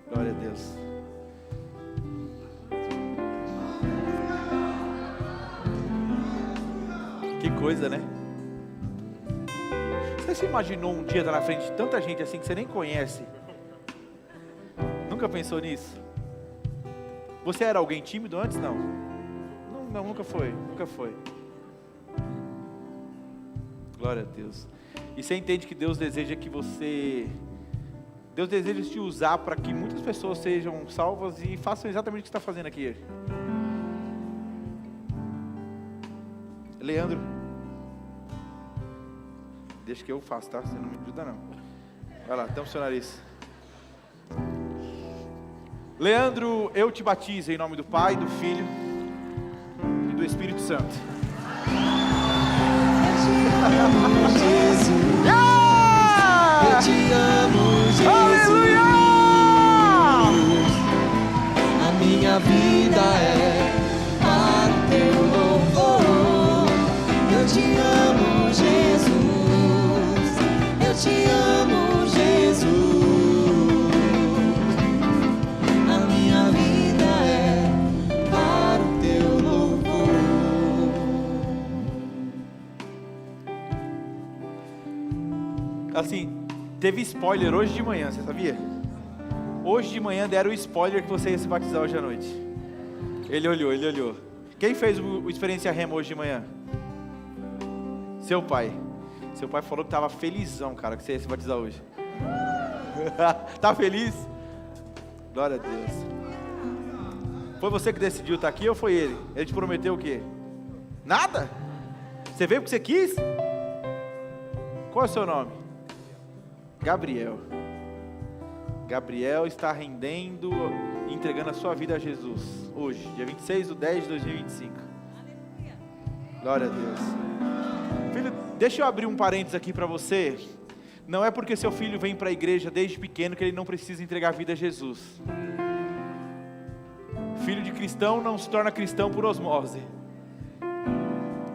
Glória a Deus. Que coisa, né? Você se imaginou um dia estar na frente de tanta gente assim que você nem conhece? Nunca pensou nisso? Você era alguém tímido antes? Não. Não, nunca foi. Nunca foi. Glória a Deus. E você entende que Deus deseja que você... Deus deseja te usar para que muitas pessoas sejam salvas e façam exatamente o que você está fazendo aqui. Leandro. Deixa que eu faço, tá? Você não me ajuda não. Vai lá, tampa o seu nariz. Leandro, eu te batizo em nome do Pai, do Filho e do Espírito Santo. Jesus, eu te amo, Jesus. Aleluia! A minha vida é para o teu louvor. Eu te amo, Jesus. Eu te amo, Jesus. A minha vida é para o teu louvor. Assim, teve spoiler hoje de manhã, você sabia? Hoje de manhã deram o spoiler que você ia se batizar hoje à noite. Ele olhou. Quem fez o Experiência Rema hoje de manhã? Seu pai. Seu pai falou que estava felizão, cara, que você ia se batizar hoje. Tá feliz? Glória a Deus. Foi você que decidiu estar aqui ou foi ele? Ele te prometeu o quê? Nada? Você veio porque você quis? Qual é o seu nome? Gabriel. Gabriel está rendendo e entregando a sua vida a Jesus hoje, dia 26/10/2025. Glória a Deus. Filho, deixa eu abrir um parênteses aqui para você. Não é porque seu filho vem para a igreja desde pequeno que ele não precisa entregar a vida a Jesus. Filho de cristão não se torna cristão por osmose.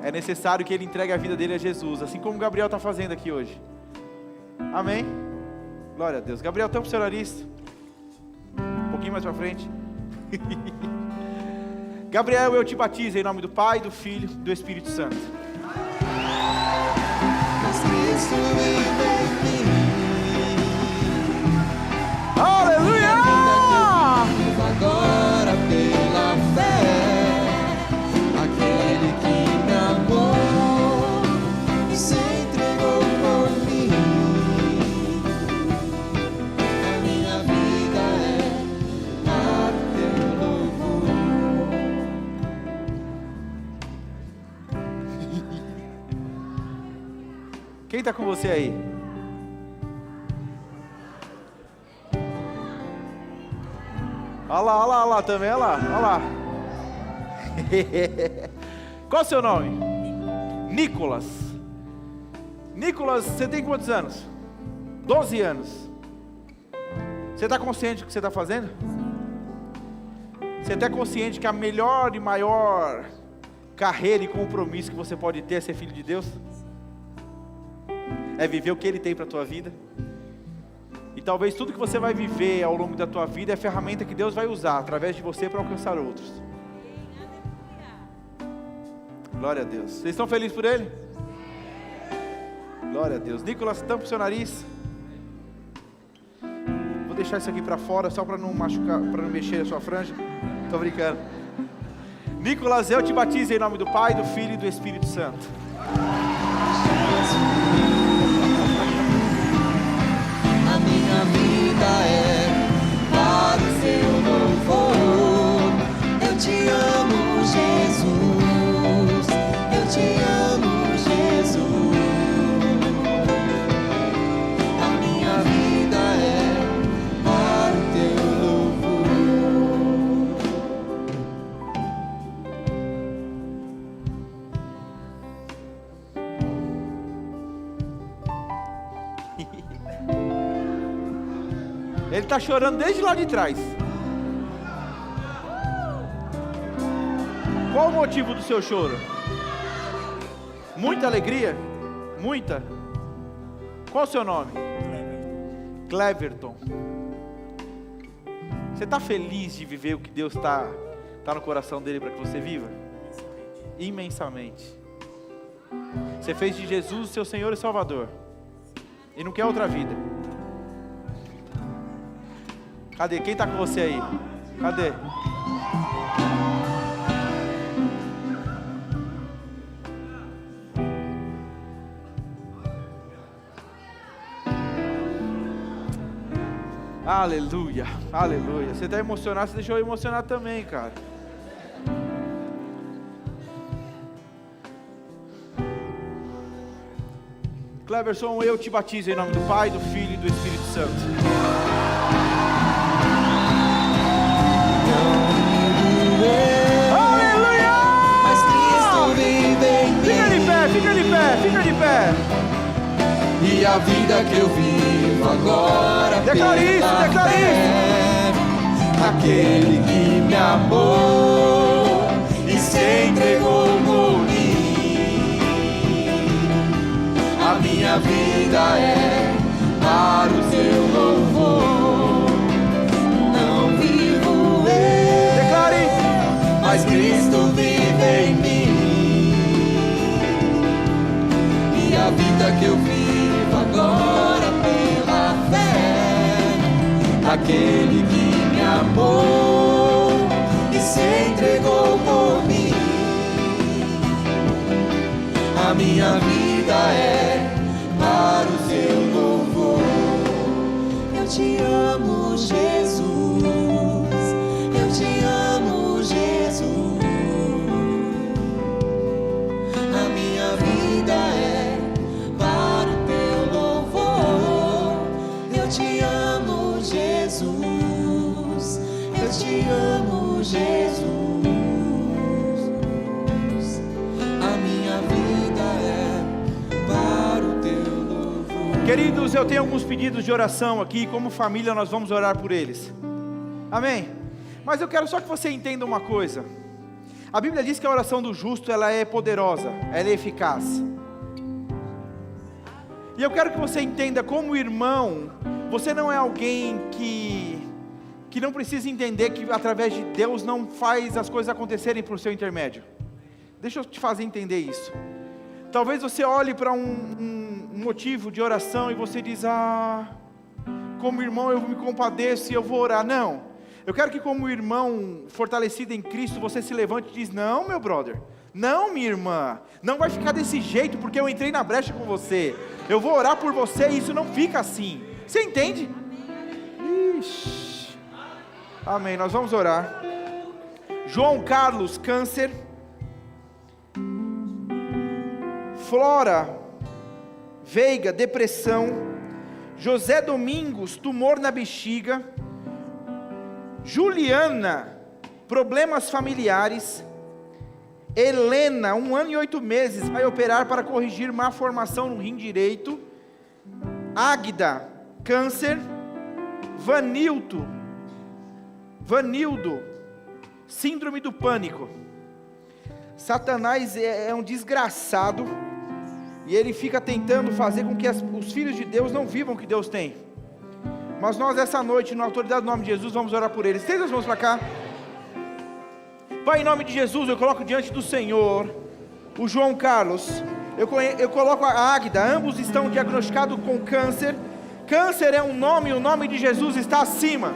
É necessário que ele entregue a vida dele a Jesus, assim como o Gabriel está fazendo aqui hoje. Amém? Glória a Deus. Gabriel, tampa o seu nariz. Um pouquinho mais para frente. Gabriel, eu te batizo em nome do Pai, do Filho e do Espírito Santo. Aleluia! Agora pela fé, aquele que me amou e se entregou por mim. A minha vida é para o teu louvor. Quem está com você aí? Olha lá também, olha lá. Qual é o seu nome? Nicolas. Nicolas, você tem quantos anos? 12 anos. Você está consciente do que você está fazendo? Você está consciente que a melhor e maior carreira e compromisso que você pode ter é ser filho de Deus? É viver o que Ele tem para a tua vida? E talvez tudo que você vai viver ao longo da tua vida é a ferramenta que Deus vai usar através de você para alcançar outros. Glória a Deus. Vocês estão felizes por ele? Glória a Deus. Nicolas, tampa o seu nariz. Vou deixar isso aqui para fora só para não machucar, para não mexer a sua franja. Tô brincando. Nicolas, eu te batizo em nome do Pai, do Filho e do Espírito Santo. A minha vida é para o seu louvor. Eu te amo, Jesus. Eu te amo, Jesus. A minha vida é para o teu louvor. Ele está chorando desde lá de trás. Qual o motivo do seu choro? Muita alegria? Muita? Qual o seu nome? Cleverton. Você está feliz de viver o que Deus está no coração dele para que você viva? Imensamente. Você fez de Jesus o seu Senhor e Salvador. E não quer outra vida. Cadê? Quem está com você aí? Cadê? Aleluia, aleluia. Você está emocionado, você deixou eu emocionar também, cara. Cleverson, eu te batizo em nome do Pai, do Filho e do Espírito Santo. Aleluia! Mas Cristo vive em mim. Fica de pé, fica de pé, fica de pé. E a vida que eu vivo agora Declara isso, pela declara fé, aquele que me amou e se entregou por mim. A minha vida é para o seu louvor. Não vivo eu, Declare. mas Cristo vive em mim. E a vida que eu vivo agora pela fé, daquele que me amou e se entregou por mim. A minha vida é para o teu louvor. Eu te amo, Jesus. Eu te amo, Jesus. A minha vida é para o teu louvor. Eu te amo, Jesus. Eu te amo, Jesus. A minha vida é para o teu louvor. Queridos, eu tenho alguns pedidos de oração aqui. Como família nós vamos orar por eles. Amém? Mas eu quero só que você entenda uma coisa. A Bíblia diz que a oração do justo, ela é poderosa, ela é eficaz. E eu quero que você entenda, como irmão, você não é alguém que não precisa entender que através de Deus não faz as coisas acontecerem por seu intermédio. Deixa eu te fazer entender isso. Talvez você olhe para um motivo de oração e você diz, como irmão eu me compadeço e eu vou orar. Não. Eu quero que como irmão fortalecido em Cristo, você se levante e diz, não meu brother, não minha irmã, não vai ficar desse jeito porque eu entrei na brecha com você. Eu vou orar por você e isso não fica assim. Você entende? Ixi. Amém, nós vamos orar. João Carlos, câncer. Flora Veiga, depressão. José Domingos, tumor na bexiga. Juliana, problemas familiares. Helena, 1 ano e 8 meses, vai operar para corrigir má formação no rim direito. Águida, câncer. Vanildo, síndrome do pânico. Satanás é um desgraçado, e ele fica tentando fazer com que os filhos de Deus não vivam o que Deus tem. Mas nós essa noite, na autoridade do nome de Jesus, vamos orar por eles. Estenda as mãos para cá. Pai, em nome de Jesus, eu coloco diante do Senhor o João Carlos, eu coloco a Águida. Ambos estão diagnosticados com câncer. Câncer é um nome, o nome de Jesus está acima.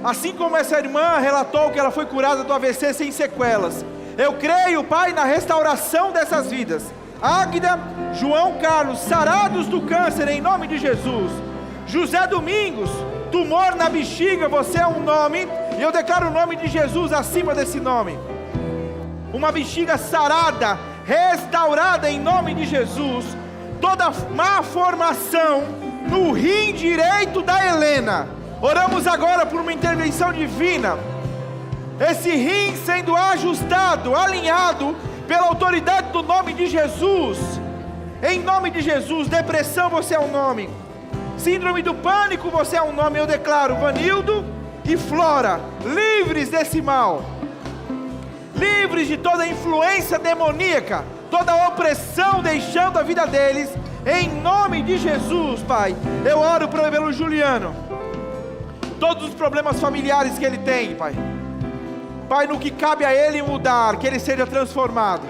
Assim como essa irmã relatou que ela foi curada do AVC sem sequelas, eu creio, Pai, na restauração dessas vidas. Águida, João Carlos, sarados do câncer em nome de Jesus. José Domingos, tumor na bexiga, você é um nome, e eu declaro o nome de Jesus acima desse nome. Uma bexiga sarada, restaurada em nome de Jesus. Toda má formação no rim direito da Helena, oramos agora por uma intervenção divina. Esse rim sendo ajustado, alinhado pela autoridade do nome de Jesus. Em nome de Jesus. Depressão, você é um nome. Síndrome do pânico, você é um nome. Eu declaro Vanildo e Flora livres desse mal, livres de toda influência demoníaca, toda opressão deixando a vida deles, em nome de Jesus. Pai, eu oro pelo Juliano, todos os problemas familiares que ele tem, Pai, no que cabe a ele mudar, que ele seja transformado.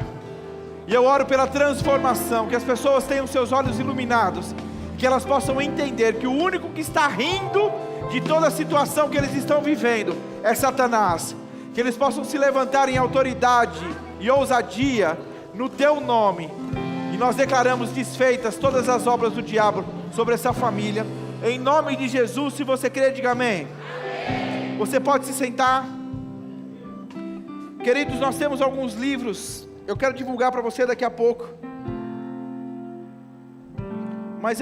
E eu oro pela transformação, que as pessoas tenham seus olhos iluminados, que elas possam entender que o único que está rindo de toda a situação que eles estão vivendo é Satanás. Que eles possam se levantar em autoridade e ousadia no teu nome, e nós declaramos desfeitas todas as obras do diabo sobre essa família, em nome de Jesus. Se você crê, diga amém. Amém. Você pode se sentar. Queridos, nós temos alguns livros, eu quero divulgar para você daqui a pouco, mas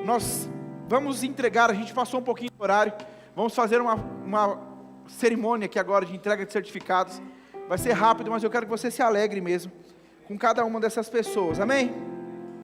nós vamos entregar, a gente passou um pouquinho do horário, vamos fazer uma cerimônia aqui agora de entrega de certificados. Vai ser rápido, mas eu quero que você se alegre mesmo com cada uma dessas pessoas, amém?